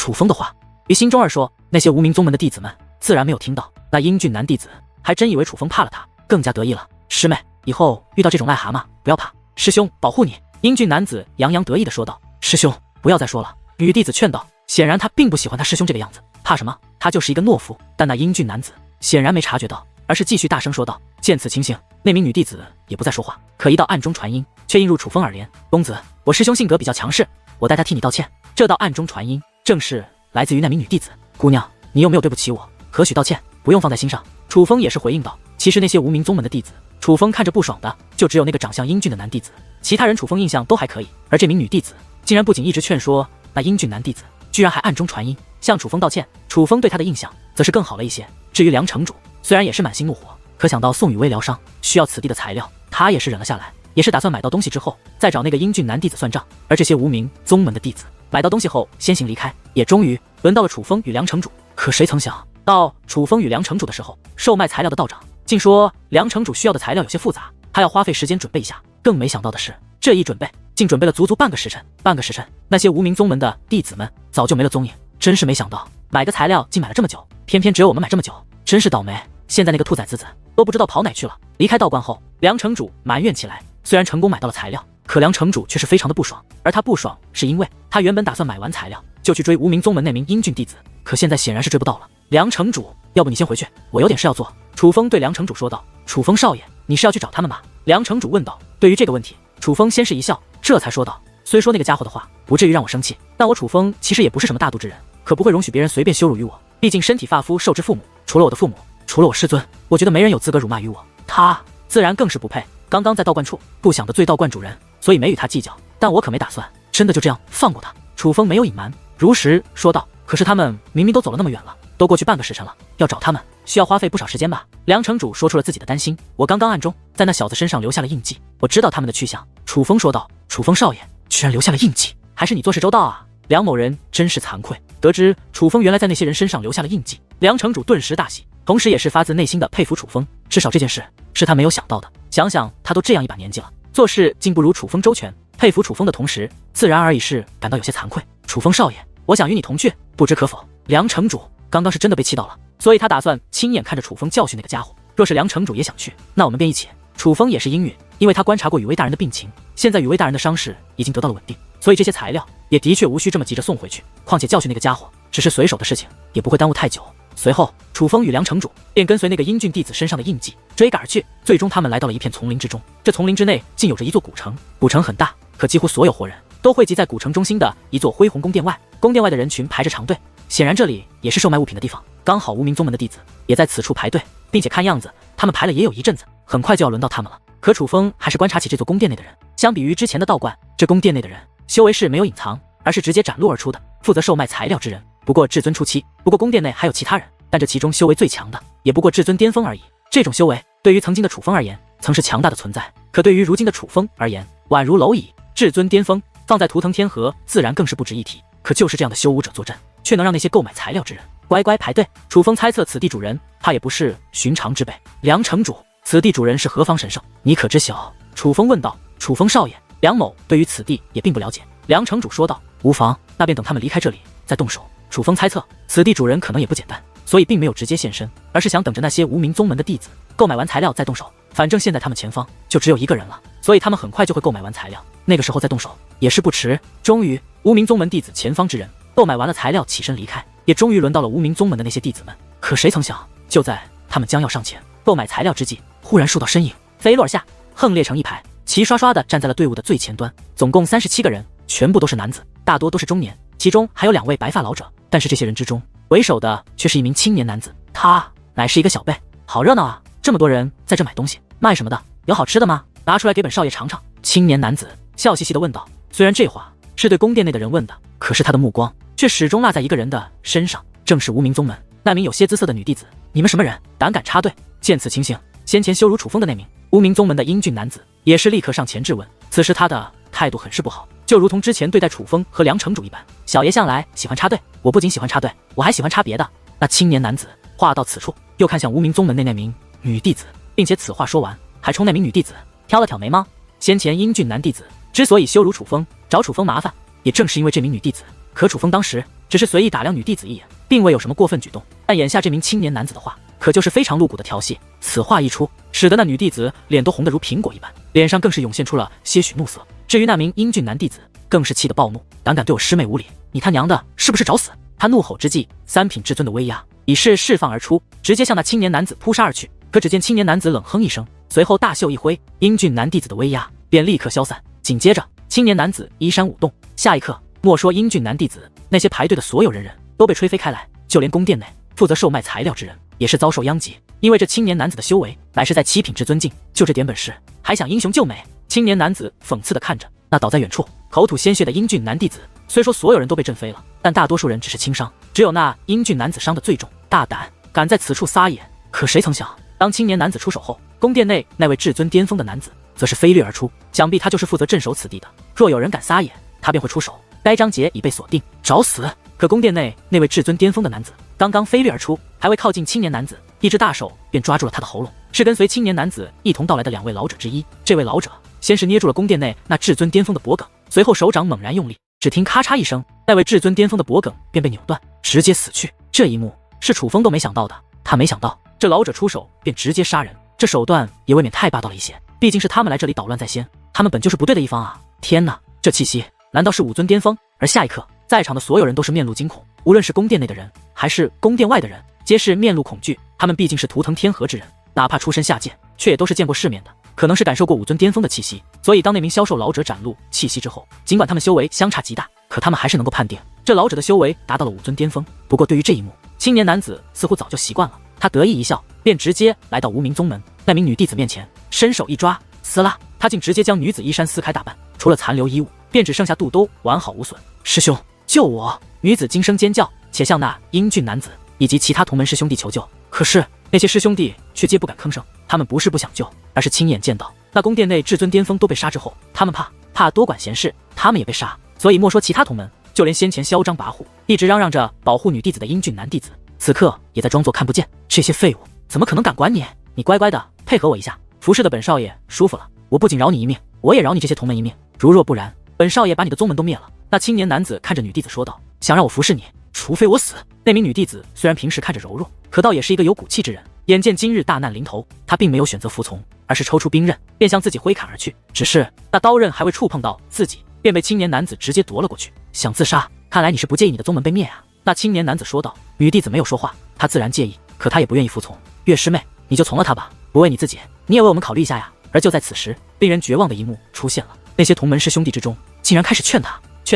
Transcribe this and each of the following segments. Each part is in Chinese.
楚风的话。于心中而说，那些无名宗门的弟子们自然没有听到。那英俊男弟子还真以为楚风怕了他，更加得意了。师妹，以后遇到这种癞蛤蟆不要怕，师兄保护你。英俊男子洋洋得意地说道。师兄，不要再说了。女弟子劝道。显然他并不喜欢他师兄这个样子，怕什么？他就是一个懦夫。但那英俊男子显然没察觉到，而是继续大声说道。见此情形，那名女弟子也不再说话，可一道暗中传音却映入楚风耳帘。公子，我师兄性格比较强势，我代他替你道歉。这道暗中传音正是来自于那名女弟子。姑娘，你有没有对不起我？何许道歉？不用放在心上。楚风也是回应道。其实那些无名宗门的弟子，楚风看着不爽的就只有那个长相英俊的男弟子，其他人楚风印象都还可以。而这名女弟子竟然不仅一直劝说那英俊男弟子，居然还暗中传音向楚风道歉。楚风对他的印象则是更好了一些。至于梁城主，虽然也是满心怒火，可想到宋雨薇疗伤需要此地的材料，他也是忍了下来，也是打算买到东西之后再找那个英俊男弟子算账。而这些无名宗门的弟子买到东西后先行离开，也终于轮到了楚风与梁城主。可谁曾想到楚风与梁城主的时候，售卖材料的道长竟说梁城主需要的材料有些复杂，他要花费时间准备一下。更没想到的是，这一准备竟准备了足足半个时辰。半个时辰，那些无名宗门的弟子们早就没了踪影。真是没想到，买个材料竟买了这么久，偏偏只有我们买这么久，真是倒霉。现在那个兔崽子都不知道跑哪去了。离开道观后，梁城主埋怨起来。虽然成功买到了材料，可梁城主却是非常的不爽。而他不爽是因为他原本打算买完材料就去追无名宗门那名英俊弟子，可现在显然是追不到了。梁城主，要不你先回去，我有点事要做。楚风对梁城主说道。楚风少爷，你是要去找他们吗？梁城主问道。对于这个问题，楚风先是一笑，这才说道。虽说那个家伙的话不至于让我生气，但我楚风其实也不是什么大度之人，可不会容许别人随便羞辱于我。毕竟身体发肤受之父母，除了我的父母，除了我师尊，我觉得没人有资格辱骂于我。他自然更是不配。刚刚在道观处不想得罪道观主人，所以没与他计较，但我可没打算真的就这样放过他。楚风没有隐瞒，如实说道。可是他们明明都走了那么远了，都过去半个时辰了，要找他们需要花费不少时间吧？梁城主说出了自己的担心。我刚刚暗中在那小子身上留下了印记，我知道他们的去向。楚风说道。楚风少爷，居然留下了印记，还是你做事周到啊！梁某人真是惭愧。得知楚风原来在那些人身上留下了印记，梁城主顿时大喜，同时也是发自内心的佩服楚风。至少这件事是他没有想到的。想想他都这样一把年纪了，做事竟不如楚风周全。佩服楚风的同时，自然而已是感到有些惭愧。楚风少爷，我想与你同去，不知可否？梁城主刚刚是真的被气到了，所以他打算亲眼看着楚风教训那个家伙。若是梁城主也想去，那我们便一起。楚风也是应允，因为他观察过雨薇大人的病情，现在雨薇大人的伤势已经得到了稳定，所以这些材料也的确无需这么急着送回去。况且教训那个家伙只是随手的事情，也不会耽误太久。随后，楚风与梁城主便跟随那个英俊弟子身上的印记追赶而去。最终他们来到了一片丛林之中，这丛林之内竟有着一座古城。古城很大，可几乎所有活人都汇集在古城中心的一座恢宏宫殿外。宫殿外的人群排着长队，显然这里也是售卖物品的地方。刚好无名宗门的弟子也在此处排队，并且看样子他们排了也有一阵子，很快就要轮到他们了。可楚风还是观察起这座宫殿内的人，相比于之前的道观，这宫殿内的人修为是没有隐藏，而是直接展露而出的，负责售卖材料之人不过至尊初期。不过宫殿内还有其他人，但这其中修为最强的也不过至尊巅峰而已。这种修为对于曾经的楚风而言曾是强大的存在，可对于如今的楚风而言宛如蝼蚁。至尊巅峰放在图腾天河自然更是不值一提，可就是这样的修武者坐镇，却能让那些购买材料之人乖乖排队。楚风猜测此地主人怕也不是寻常之辈。梁城主，此地主人是何方神圣，你可知晓？楚风问道。楚风少爷，梁某对于此地也并不了解。梁城主说道。无妨，那便等他们离开这里再动手。楚风猜测此地主人可能也不简单，所以并没有直接现身，而是想等着那些无名宗门的弟子购买完材料再动手。反正现在他们前方就只有一个人了，所以他们很快就会购买完材料，那个时候再动手也是不迟。终于，无名宗门弟子前方之人购买完了材料，起身离开，也终于轮到了无名宗门的那些弟子们。可谁曾想，就在他们将要上前购买材料之际，忽然数道身影飞落而下，横列成一排，齐刷刷地站在了队伍的最前端。总共37个人，全部都是男子，大多都是中年，其中还有2位白发老者。但是这些人之中，为首的却是一名青年男子，他乃是一个小辈。好热闹啊，这么多人在这买东西，卖什么的？有好吃的吗？拿出来给本少爷尝尝。青年男子笑嘻嘻地问道。虽然这话是对宫殿内的人问的，可是他的目光却始终落在一个人的身上，正是无名宗门那名有些姿色的女弟子。你们什么人，胆敢插队？见此情形，先前羞辱楚风的那名无名宗门的英俊男子也是立刻上前质问。此时他的态度很是不好，就如同之前对待楚风和梁城主一般。小爷向来喜欢插队，我不仅喜欢插队，我还喜欢插别的。那青年男子话到此处，又看向无名宗门内那名女弟子，并且此话说完，还冲那名女弟子挑了挑眉毛。先前英俊男弟子之所以羞辱楚风，找楚风麻烦，也正是因为这名女弟子。可楚风当时只是随意打量女弟子一眼，并未有什么过分举动。但眼下这名青年男子的话，可就是非常露骨的调戏。此话一出，使得那女弟子脸都红得如苹果一般，脸上更是涌现出了些许怒色。至于那名英俊男弟子，更是气得暴怒，胆敢对我师妹无礼，你他娘的是不是找死？他怒吼之际，三品至尊的威压已是释放而出，直接向那青年男子扑杀而去。可只见青年男子冷哼一声，随后大袖一挥，英俊男弟子的威压便立刻消散。紧接着，青年男子衣衫舞动，下一刻，莫说英俊男弟子，那些排队的所有人都被吹飞开来，就连宫殿内负责售卖材料之人也是遭受殃及。因为这青年男子的修为乃是在7品至尊境，就这点本事，还想英雄救美？青年男子讽刺地看着那倒在远处口吐鲜血的英俊男弟子。虽说所有人都被震飞了，但大多数人只是轻伤，只有那英俊男子伤得最重，大胆敢在此处撒野。可谁曾想，当青年男子出手后，宫殿内那位至尊巅峰的男子则是飞掠而出，想必他就是负责镇守此地的。若有人敢撒野，他便会出手。该章节已被锁定，找死！可宫殿内那位至尊巅峰的男子刚刚飞掠而出，还未靠近青年男子，一只大手便抓住了他的喉咙。是跟随青年男子一同到来的2位老者之一。这位老者先是捏住了宫殿内那至尊巅峰的脖颈，随后手掌猛然用力，只听咔嚓一声，那位至尊巅峰的脖颈便被扭断，直接死去。这一幕是楚风都没想到的，他没想到这老者出手便直接杀人，这手段也未免太霸道了一些。毕竟是他们来这里捣乱在先，他们本就是不对的一方啊！天哪，这气息难道是5尊巅峰？而下一刻，在场的所有人都是面露惊恐，无论是宫殿内的人还是宫殿外的人，皆是面露恐惧。他们毕竟是图腾天河之人，哪怕出身下贱，却也都是见过世面的，可能是感受过5尊巅峰的气息。所以当那名销售老者展露气息之后，尽管他们修为相差极大，可他们还是能够判定这老者的修为达到了5尊巅峰。不过对于这一幕，青年男子似乎早就习惯了，他得意一笑，便直接来到无名宗门那名女弟子面前，伸手一抓，撕拉，他竟直接将女子衣衫撕开大半，除了残留衣物，便只剩下肚兜完好无损。师兄，救我！女子惊声尖叫，且向那英俊男子以及其他同门师兄弟求救。可是那些师兄弟却皆不敢吭声，他们不是不想救，而是亲眼见到那宫殿内至尊巅峰都被杀之后，他们怕多管闲事，他们也被杀。所以莫说其他同门，就连先前嚣张跋扈一直嚷嚷着保护女弟子的英俊男弟子，此刻也在装作看不见。这些废物怎么可能敢管你？你乖乖的配合我一下，服侍的本少爷舒服了。我不仅饶你一命，我也饶你这些同门一命。如若不然，本少爷把你的宗门都灭了。那青年男子看着女弟子说道，想让我服侍你，除非我死。那名女弟子虽然平时看着柔弱，可倒也是一个有骨气之人。眼见今日大难临头，她并没有选择服从，而是抽出兵刃，便向自己挥砍而去。只是那刀刃还未触碰到自己，便被青年男子直接夺了过去。想自杀？看来你是不介意你的宗门被灭啊。那青年男子说道。女弟子没有说话，她自然介意，可她也不愿意服从。月师妹，你就从了他吧，不为你自己，你也为我们考虑一下呀。而就在此时，令人绝望的一幕出现了，那些同门师兄弟之中，竟然开始劝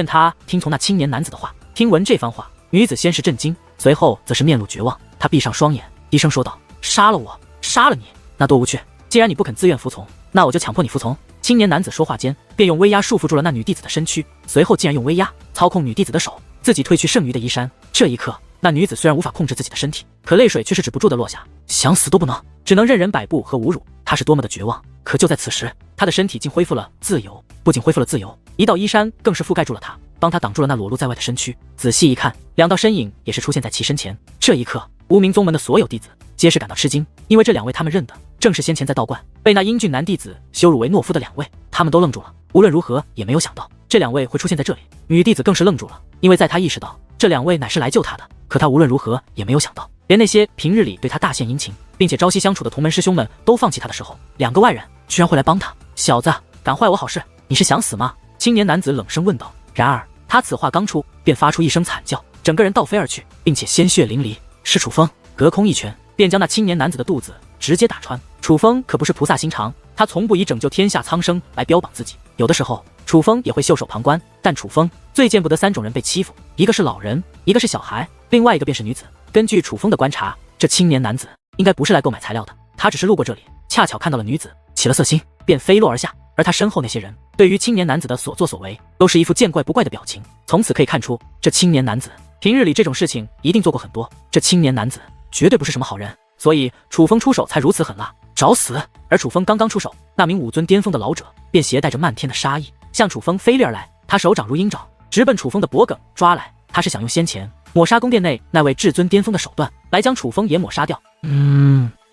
他听从那青年男子的话。听闻这番话，女子先是震惊，随后则是面露绝望，她闭上双眼，低声说道，杀了我，杀了你，那多无趣。既然你不肯自愿服从，那我就强迫你服从。青年男子说话间，便用威压束缚住了那女弟子的身躯，随后竟然用威压操控女弟子的手，自己褪去剩余的衣衫。这一刻，那女子虽然无法控制自己的身体，可泪水却是止不住的落下，想死都不能，只能任人摆布和侮辱。她是多么的绝望！可就在此时，她的身体竟恢复了自由，不仅恢复了自由，一道衣衫更是覆盖住了她，帮她挡住了那裸露在外的身躯。仔细一看，2道身影也是出现在其身前。这一刻，无名宗门的所有弟子皆是感到吃惊，因为这2位他们认的正是先前在道观被那英俊男弟子羞辱为懦夫的2位，他们都愣住了。无论如何也没有想到这2位会出现在这里。女弟子更是愣住了，因为在她意识到这2位乃是来救她的，可她无论如何也没有想到，连那些平日里对她大献殷勤并且朝夕相处的同门师兄们都放弃她的时候，2个外人居然会来帮她。小子，敢坏我好事，你是想死吗？青年男子冷声问道。然而他此话刚出，便发出一声惨叫，整个人倒飞而去，并且鲜血淋漓。是楚风，隔空一拳便将那青年男子的肚子直接打穿。楚风可不是菩萨心肠，他从不以拯救天下苍生来标榜自己，有的时候楚风也会袖手旁观。但楚风最见不得3种人被欺负，一个是老人，一个是小孩，另外一个便是女子。根据楚风的观察，这青年男子应该不是来购买材料的，他只是路过这里，恰巧看到了女子，起了色心，便飞落而下。而他身后那些人对于青年男子的所作所为都是一副见怪不怪的表情。从此可以看出，这青年男子平日里这种事情一定做过很多，这青年男子绝对不是什么好人，所以楚风出手才如此狠辣，找死！而楚风刚刚出手，那名5尊巅峰的老者便携带着漫天的杀意向楚风飞掠而来，他手掌如鹰爪，直奔楚风的脖颈抓来。他是想用先前抹杀宫殿内那位至尊巅峰的手段来将楚风也抹杀掉。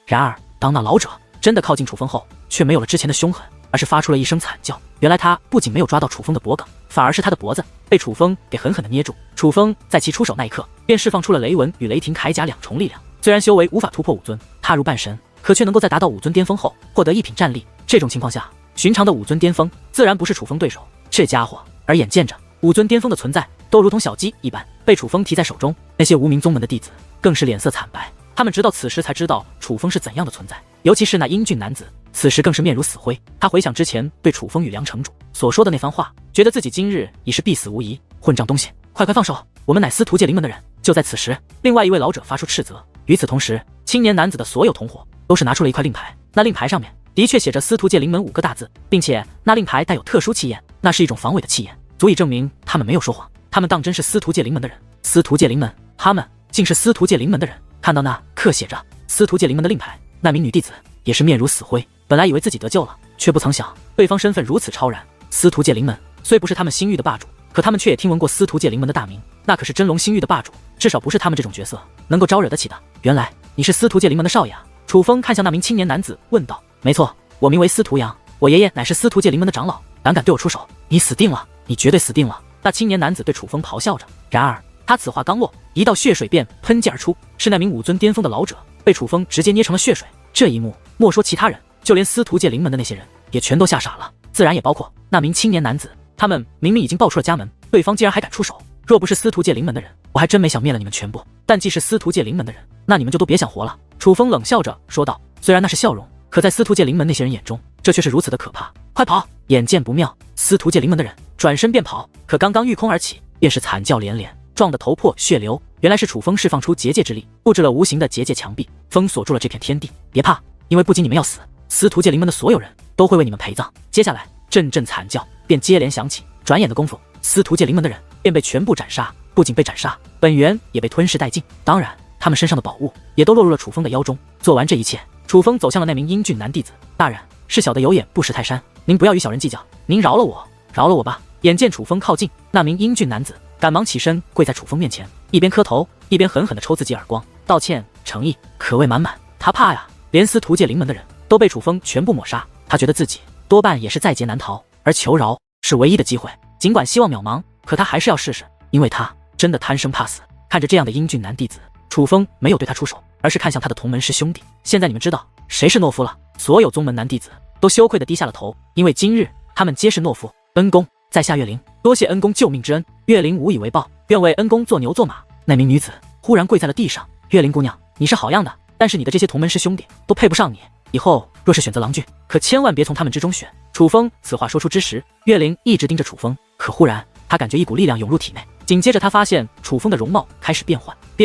然而当那老者真的靠近楚风后，却没有了之前的凶狠，而是发出了一声惨叫。原来他不仅没有抓到楚风的脖颈，反而是他的脖子被楚风给狠狠地捏住。楚风在其出手那一刻，便释放出了雷纹与雷霆铠甲2重力量。虽然修为无法突破5尊，踏入半神，可却能够在达到5尊巅峰后获得1品战力。这种情况下，寻常的5尊巅峰自然不是楚风对手。这家伙，而眼见着5尊巅峰的存在都如同小鸡一般被楚风提在手中，那些无名宗门的弟子更是脸色惨白。他们直到此时才知道楚风是怎样的存在，尤其是那英俊男子，此时更是面如死灰。他回想之前对楚风与梁城主所说的那番话，觉得自己今日已是必死无疑。混账东西，快放手！我们乃司徒界灵门的人。就在此时，另外一位老者发出斥责。与此同时，青年男子的所有同伙都是拿出了一块令牌，那令牌上面的确写着司徒界灵门5个大字，并且那令牌带有特殊气焰，那是一种防伪的气焰，足以证明他们没有说谎，他们当真是司徒界灵门的人。司徒界灵门，他们竟是司徒界灵门的人。看到那刻写着司徒界灵门的令牌，那名女弟子也是面如死灰。本来以为自己得救了，却不曾想对方身份如此超然。司徒界灵门虽不是他们星域的霸主，可他们却也听闻过司徒界灵门的大名，那可是真龙星域的霸主，至少不是他们这种角色能够招惹得起的。原来你是司徒界灵门的少爷啊！楚风看向那名青年男子问道。没错，我名为司徒阳，我爷爷乃是司徒界灵门的长老，胆敢对我出手，你死定了，你绝对死定了！那青年男子对楚风咆哮着。然而他此话刚落，一道血水便喷溅而出，是那名5尊巅峰的老者被楚风直接捏成了血水。这一幕，莫说其他人，就连司徒界灵门的那些人也全都吓傻了，自然也包括那名青年男子。他们明明已经报出了家门，对方竟然还敢出手，若不是司徒界灵门的人，我还真没想灭了你们全部。但既是司徒界灵门的人，那你们就都别想活了。楚风冷笑着说道。虽然那是笑容，可在司徒界灵门那些人眼中，这却是如此的可怕。快跑！眼见不妙，司徒界灵门的人转身便跑，可刚刚御空而起，便是惨叫连连，撞得头破血流。原来是楚风释放出结界之力，布置了无形的结界墙壁，封锁住了这片天地。别怕，因为不仅你们要死，司徒界灵门的所有人都会为你们陪葬。接下来阵阵惨叫便接连响起，转眼的功夫，司徒界灵门的人便被全部斩杀。不仅被斩杀，本源也被吞噬殆尽，当然他们身上的宝物也都落入了楚风的腰中。做完这一切，楚风走向了那名英俊男弟子。大人，是小的有眼不识泰山，您不要与小人计较，您饶了我，饶了我吧。眼见楚风靠近，那名英俊男子赶忙起身跪在楚风面前，一边磕头一边狠狠地抽自己耳光，道歉诚意可谓满满。他怕呀，连司徒界灵门的人都被楚风全部抹杀，他觉得自己多半也是在劫难逃，而求饶是唯一的机会。尽管希望渺茫，可他还是要试试，因为他真的贪生怕死。看着这样的英俊男弟子，楚风没有对他出手，而是看向他的同门师兄弟。现在你们知道谁是懦夫了。所有宗门男弟子都羞愧地低下了头，因为今日他们皆是懦夫。恩公在下岳灵，多谢恩公救命之恩，岳灵无以为报，愿为恩公做牛做马。那名女子忽然跪在了地上。岳灵姑娘，你是好样的，但是你的这些同门师兄弟都配不上你，以后若是选择郎君，可千万别从他们之中选。楚风此话说出之时，岳灵一直盯着楚风，可忽然他感觉一股力量涌入体内，紧接着他发现楚风的容貌开始变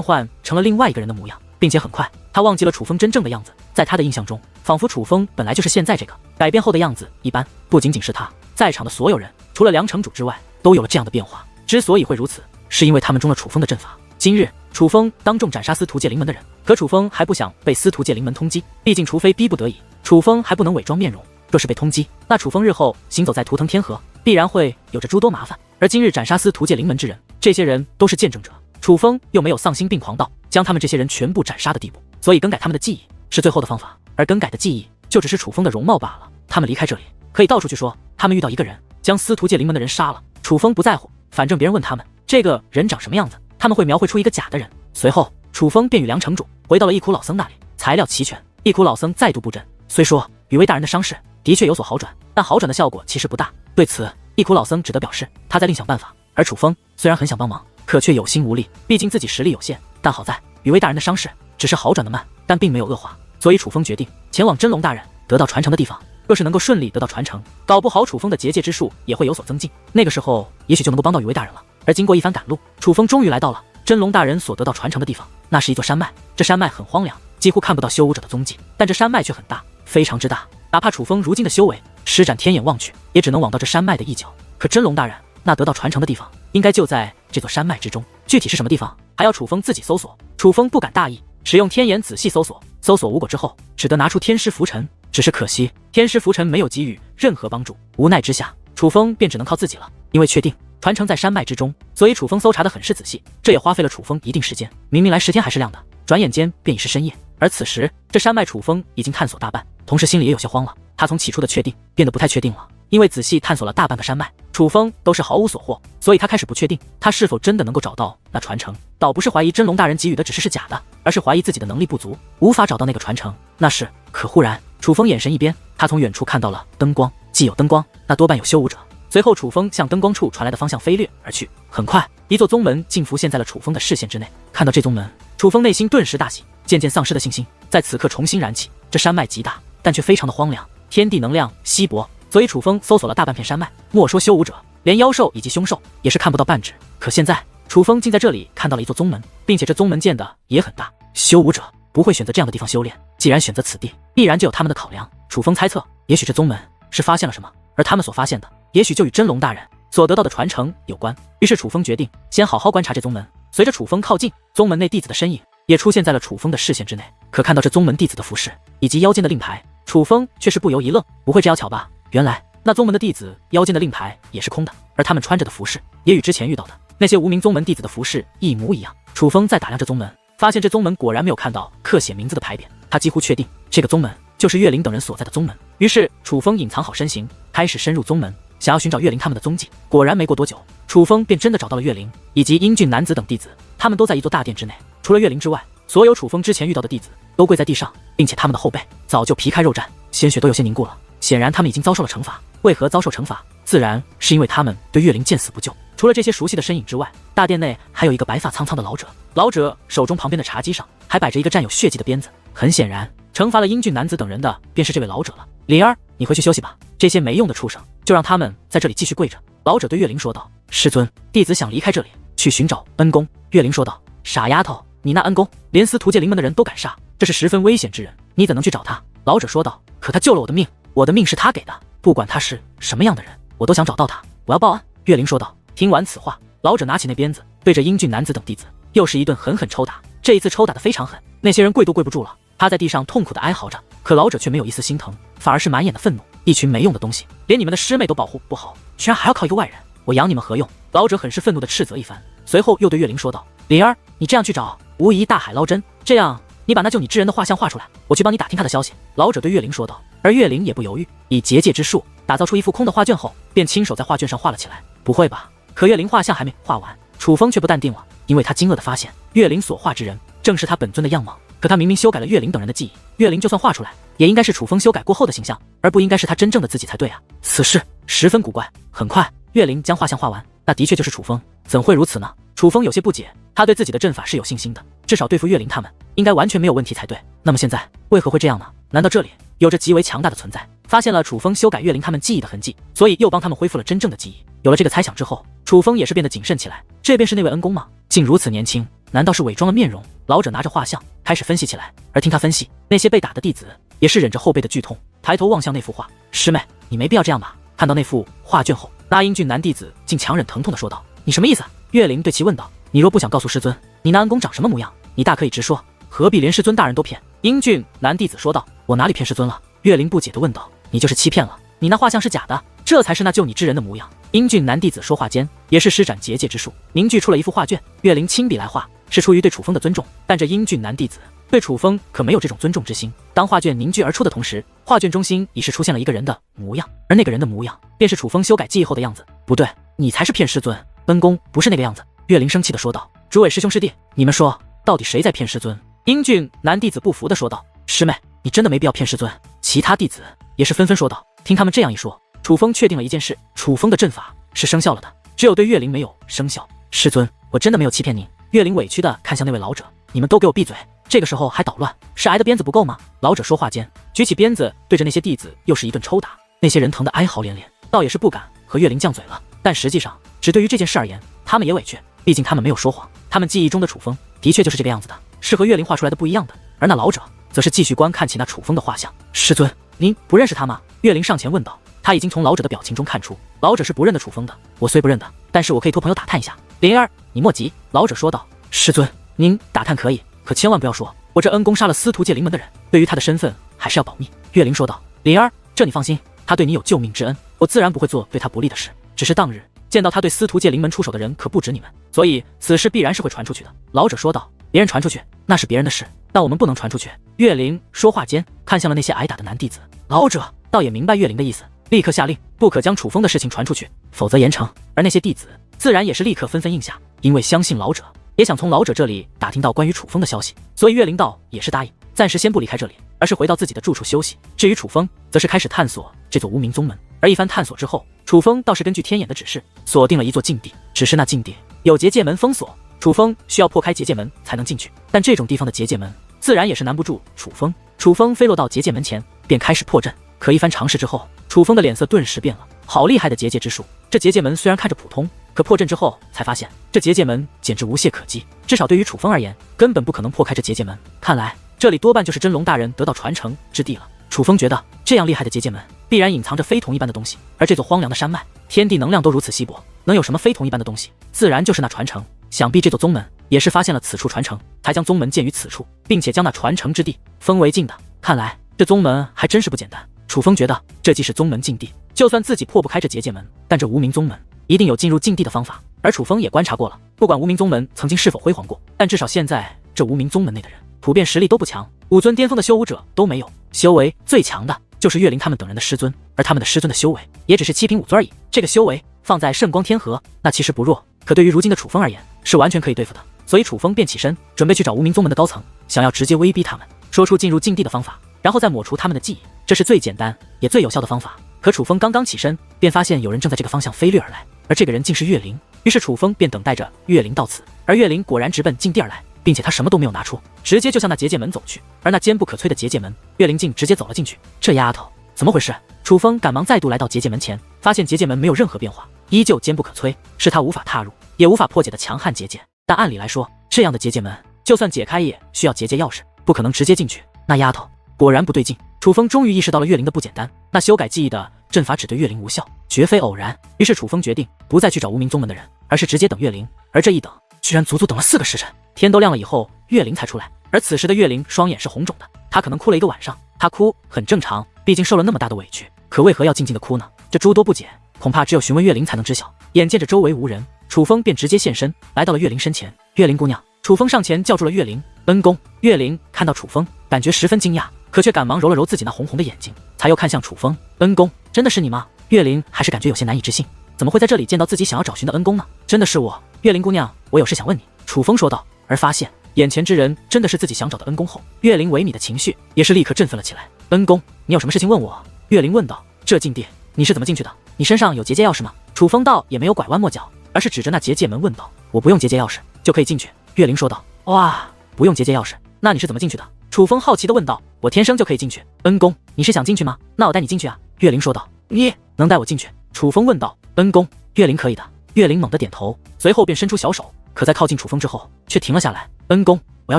换成了另外一个人的模样，并且很快他忘记了楚风真正的样子。在他的印象中，仿佛楚风本来就是现在这个改变后的样子一般。不仅仅是他，在场的所有人除了梁城主之外都有了这样的变化。之所以会如此，是因为他们中了楚风的阵法。今日楚风当众斩杀司徒界灵门的人，可楚风还不想被司徒界灵门通缉，毕竟除非逼不得已，楚风还不能伪装面容。若是被通缉，那楚风日后行走在图腾天河，必然会有着诸多麻烦。而今日斩杀司徒界灵门之人，这些人都是见证者，楚风又没有丧心病狂到将他们这些人全部斩杀的地步，所以更改他们的记忆是最后的方法。而更改的记忆就只是楚风的容貌罢了。他们离开这里，可以到处去说他们遇到一个人将司徒界灵门的人杀了，楚风不在乎，反正别人问他们这个人长什么样子，他们会描绘出一个假的人。随后楚风便与梁城主回到了一苦老僧那里，材料齐全，一苦老僧再度布阵。虽说雨薇大人的伤势的确有所好转，但好转的效果其实不大。对此，一苦老僧只得表示他在另想办法。而楚风虽然很想帮忙，可却有心无力，毕竟自己实力有限。但好在雨薇大人的伤势只是好转的慢，但并没有恶化，所以楚风决定前往真龙大人得到传承的地方。若是能够顺利得到传承，搞不好楚风的结界之术也会有所增进，那个时候也许就能够帮到雨薇大人了。而经过一番赶路，楚风终于来到了真龙大人所得到传承的地方。那是一座山脉，这山脉很荒凉，几乎看不到修武者的踪迹，但这山脉却很大，非常之大，哪怕楚风如今的修为施展天眼望去，也只能望到这山脉的一角。可真龙大人那得到传承的地方应该就在这座山脉之中，具体是什么地方还要楚风自己搜索。楚风不敢大意，使用天眼仔细搜索，搜索无果之后，只得拿出天师符尘。只是可惜天师符尘没有给予任何帮助，无奈之下，楚风便只能靠自己了。因为确定传承在山脉之中，所以楚风搜查得很是仔细，这也花费了楚风一定时间。明明来时天还是亮的，转眼间便已是深夜。而此时这山脉楚风已经探索大半，同时心里也有些慌了。他从起初的确定变得不太确定了。因为仔细探索了大半个山脉，楚风都是毫无所获，所以他开始不确定他是否真的能够找到那传承。倒不是怀疑真龙大人给予的指示是假的，而是怀疑自己的能力不足，无法找到那个传承。那是，可忽然，楚风眼神一变，他从远处看到了灯光，既有灯光，那多半有修武者。随后，楚风向灯光处传来的方向飞掠而去。很快，一座宗门竟浮现在了楚风的视线之内。看到这宗门，楚风内心顿时大喜，渐渐丧失的信心在此刻重新燃起。这山脉极大，但却非常的荒凉，天地能量稀薄。所以楚风搜索了大半片山脉，莫说修武者，连妖兽以及凶兽也是看不到半指。可现在楚风竟在这里看到了一座宗门，并且这宗门建的也很大。修武者不会选择这样的地方修炼，既然选择此地，必然就有他们的考量。楚风猜测，也许这宗门是发现了什么，而他们所发现的，也许就与真龙大人所得到的传承有关。于是楚风决定先好好观察这宗门。随着楚风靠近，宗门内弟子的身影也出现在了楚风的视线之内。可看到这宗门弟子的服饰以及腰间的令牌，楚风却是不由一愣，不会这样巧吧？原来那宗门的弟子腰间的令牌也是空的，而他们穿着的服饰也与之前遇到的那些无名宗门弟子的服饰一模一样。楚风再打量这宗门，发现这宗门果然没有看到刻写名字的牌匾，他几乎确定这个宗门就是岳灵等人所在的宗门。于是楚风隐藏好身形，开始深入宗门，想要寻找岳灵他们的踪迹。果然没过多久，楚风便真的找到了岳灵以及英俊男子等弟子，他们都在一座大殿之内。除了岳灵之外，所有楚风之前遇到的弟子都跪在地上，并且他们的后背早就皮开肉绽，鲜血都有些凝固了。显然他们已经遭受了惩罚。为何遭受惩罚？自然是因为他们对岳灵见死不救。除了这些熟悉的身影之外，大殿内还有一个白发苍苍的老者，老者手中旁边的茶几上还摆着一个沾有血迹的鞭子。很显然，惩罚了英俊男子等人的便是这位老者了。灵儿，你回去休息吧，这些没用的畜生就让他们在这里继续跪着。老者对岳灵说道。师尊，弟子想离开这里，去寻找恩公。岳灵说道。傻丫头，你那恩公连司徒界灵门的人都敢杀，这是十分危险之人，你怎能去找他？老者说道。可他救了我的命，我的命是他给的，不管他是什么样的人，我都想找到他，我要报案。岳灵说道。听完此话，老者拿起那鞭子，对着英俊男子等弟子又是一顿狠狠抽打。这一次抽打得非常狠，那些人跪都跪不住了，趴在地上痛苦地哀嚎着。可老者却没有一丝心疼，反而是满眼的愤怒。一群没用的东西，连你们的师妹都保护不好，居然还要靠一个外人，我养你们何用？老者很是愤怒地斥责一番，随后又对岳灵说道。灵儿，你这样去找，无疑大海捞针，这样你把那救你之人的画像画出来，我去帮你打听他的消息。老者对岳灵说道。而岳灵也不犹豫，以结界之术打造出一幅空的画卷后，便亲手在画卷上画了起来。不会吧？可岳灵画像还没画完，楚风却不淡定了，因为他惊愕地发现岳灵所画之人正是他本尊的样貌。可他明明修改了岳灵等人的记忆，岳灵就算画出来，也应该是楚风修改过后的形象，而不应该是他真正的自己才对啊！此事十分古怪。很快，岳灵将画像画完，那的确就是楚风，怎会如此呢？楚风有些不解，他对自己的阵法是有信心的，至少对付岳灵他们应该完全没有问题才对。那么现在为何会这样呢？难道这里有着极为强大的存在，发现了楚风修改岳灵他们记忆的痕迹，所以又帮他们恢复了真正的记忆？有了这个猜想之后，楚风也是变得谨慎起来。这便是那位恩公吗？竟如此年轻，难道是伪装了面容？老者拿着画像开始分析起来，而听他分析，那些被打的弟子也是忍着后背的剧痛，抬头望向那幅画。师妹，你没必要这样吧？看到那幅画卷后，那英俊男弟子竟强忍疼痛地说道。你什么意思？岳灵对其问道。你若不想告诉师尊，你那恩公长什么模样，你大可以直说，何必连师尊大人都骗？英俊男弟子说道。我哪里骗师尊了？岳灵不解地问道。你就是欺骗了，你那画像是假的，这才是那救你之人的模样。英俊男弟子说话间也是施展结界之术，凝聚出了一幅画卷。岳灵亲笔来画，是出于对楚风的尊重，但这英俊男弟子对楚风可没有这种尊重之心。当画卷凝聚而出的同时，画卷中心已是出现了一个人的模样，而那个人的模样便是楚风修改记忆后的样子。不对，你才是骗师尊，恩公不是那个样子。岳灵生气地说道。诸位师兄师弟，你们说到底谁在骗师尊？英俊男弟子不服地说道。师妹，你真的没必要骗师尊。其他弟子也是纷纷说道。听他们这样一说，楚风确定了一件事，楚风的阵法是生效了的，只有对岳灵没有生效。师尊，我真的没有欺骗您。岳灵委屈地看向那位老者。你们都给我闭嘴，这个时候还捣乱，是挨的鞭子不够吗？老者说话间举起鞭子对着那些弟子又是一顿抽打，那些人疼得哀嚎连连，倒也是不敢和岳灵犟嘴了。但实际上只对于这件事而言，他们也委屈，毕竟他们没有说谎，他们记忆中的楚风的确就是这个样子的，是和岳灵画出来的不一样的。而那老者则是继续观看起那楚风的画像。师尊，您不认识他吗？岳灵上前问道。他已经从老者的表情中看出，老者是不认得楚风的。我虽不认得，但是我可以托朋友打探一下。灵儿，你莫急。老者说道。师尊，您打探可以，可千万不要说我这恩公杀了司徒界灵门的人，对于他的身份还是要保密。岳灵说道。灵儿，这你放心，他对你有救命之恩，我自然不会做对他不利的事。只是当日见到他对司徒界灵门出手的人可不止你们，所以此事必然是会传出去的。老者说道。别人传出去那是别人的事，但我们不能传出去。岳灵说话间看向了那些挨打的男弟子。老者，倒也明白岳灵的意思，立刻下令不可将楚风的事情传出去，否则严惩。而那些弟子自然也是立刻纷纷应下，因为相信老者，也想从老者这里打听到关于楚风的消息，所以岳灵道也是答应，暂时先不离开这里，而是回到自己的住处休息。至于楚风，则是开始探索这座无名宗门。而一番探索之后，楚风倒是根据天眼的指示，锁定了一座禁地。只是那禁地有结界门封锁，楚风需要破开结界门才能进去。但这种地方的结界门自然也是难不住楚风。楚风飞落到结界门前，便开始破阵。可一番尝试之后，楚风的脸色顿时变了。好厉害的结界之术！这结界门虽然看着普通，可破阵之后才发现，这结界门简直无懈可击。至少对于楚风而言，根本不可能破开这结界门。看来这里多半就是真龙大人得到传承之地了。楚风觉得，这样厉害的结界门，必然隐藏着非同一般的东西。而这座荒凉的山脉，天地能量都如此稀薄，能有什么非同一般的东西？自然就是那传承。想必这座宗门也是发现了此处传承，才将宗门建于此处，并且将那传承之地封为禁的。看来这宗门还真是不简单。楚风觉得，这既是宗门禁地，就算自己破不开这结界门，但这无名宗门一定有进入禁地的方法。而楚风也观察过了，不管无名宗门曾经是否辉煌过，但至少现在这无名宗门内的人普遍实力都不强，5尊巅峰的修武者都没有，修为最强的就是岳灵他们等人的师尊，而他们的师尊的修为也只是7品5尊而已。这个修为放在圣光天河，那其实不弱，可对于如今的楚风而言，是完全可以对付的。所以楚风便起身，准备去找无名宗门的高层，想要直接威逼他们，说出进入禁地的方法，然后再抹除他们的记忆，这是最简单也最有效的方法。可楚风刚刚起身，便发现有人正在这个方向飞掠而来，而这个人竟是岳灵。于是楚风便等待着岳灵到此，而岳灵果然直奔禁地而来，并且他什么都没有拿出，直接就向那结界门走去。而那坚不可摧的结界门，岳灵竟直接走了进去。这丫头怎么回事？楚风赶忙再度来到结界门前，发现结界门没有任何变化，依旧坚不可摧，是他无法踏入也无法破解的强悍结界。但按理来说，这样的结界门就算解开也需要结界钥匙，不可能直接进去。那丫头果然不对劲。楚风终于意识到了岳灵的不简单，那修改记忆的阵法只对岳灵无效，绝非偶然。于是楚风决定不再去找无名宗门的人，而是直接等岳灵。而这一等，居然足足等了4个时辰。天都亮了以后，岳灵才出来。而此时的岳灵双眼是红肿的，她可能哭了1个晚上。她哭很正常，毕竟受了那么大的委屈，可为何要静静的哭呢？这诸多不解，恐怕只有询问岳灵才能知晓。眼见着周围无人，楚风便直接现身，来到了岳灵身前。岳灵姑娘，楚风上前叫住了岳灵，恩公。岳灵看到楚风，感觉十分惊讶，可却赶忙揉了揉自己那红红的眼睛，才又看向楚风，恩公，真的是你吗？岳灵还是感觉有些难以置信，怎么会在这里见到自己想要找寻的恩公呢？真的是我，岳灵姑娘，我有事想问你。楚风说道。而发现眼前之人真的是自己想找的恩公后，岳灵萎靡的情绪也是立刻振奋了起来。恩公，你有什么事情问我？岳灵问道。这禁地你是怎么进去的？你身上有结界钥匙吗？楚风道也没有拐弯抹角，而是指着那结界门问道。我不用结界钥匙就可以进去。岳灵说道。哇，不用结界钥匙，那你是怎么进去的？楚风好奇地问道。我天生就可以进去。恩公，你是想进去吗？那我带你进去啊。岳灵说道。你能带我进去？楚风问道。恩公，岳灵可以的。岳灵猛地点头，随后便伸出小手，可在靠近楚风之后却停了下来。恩公，我要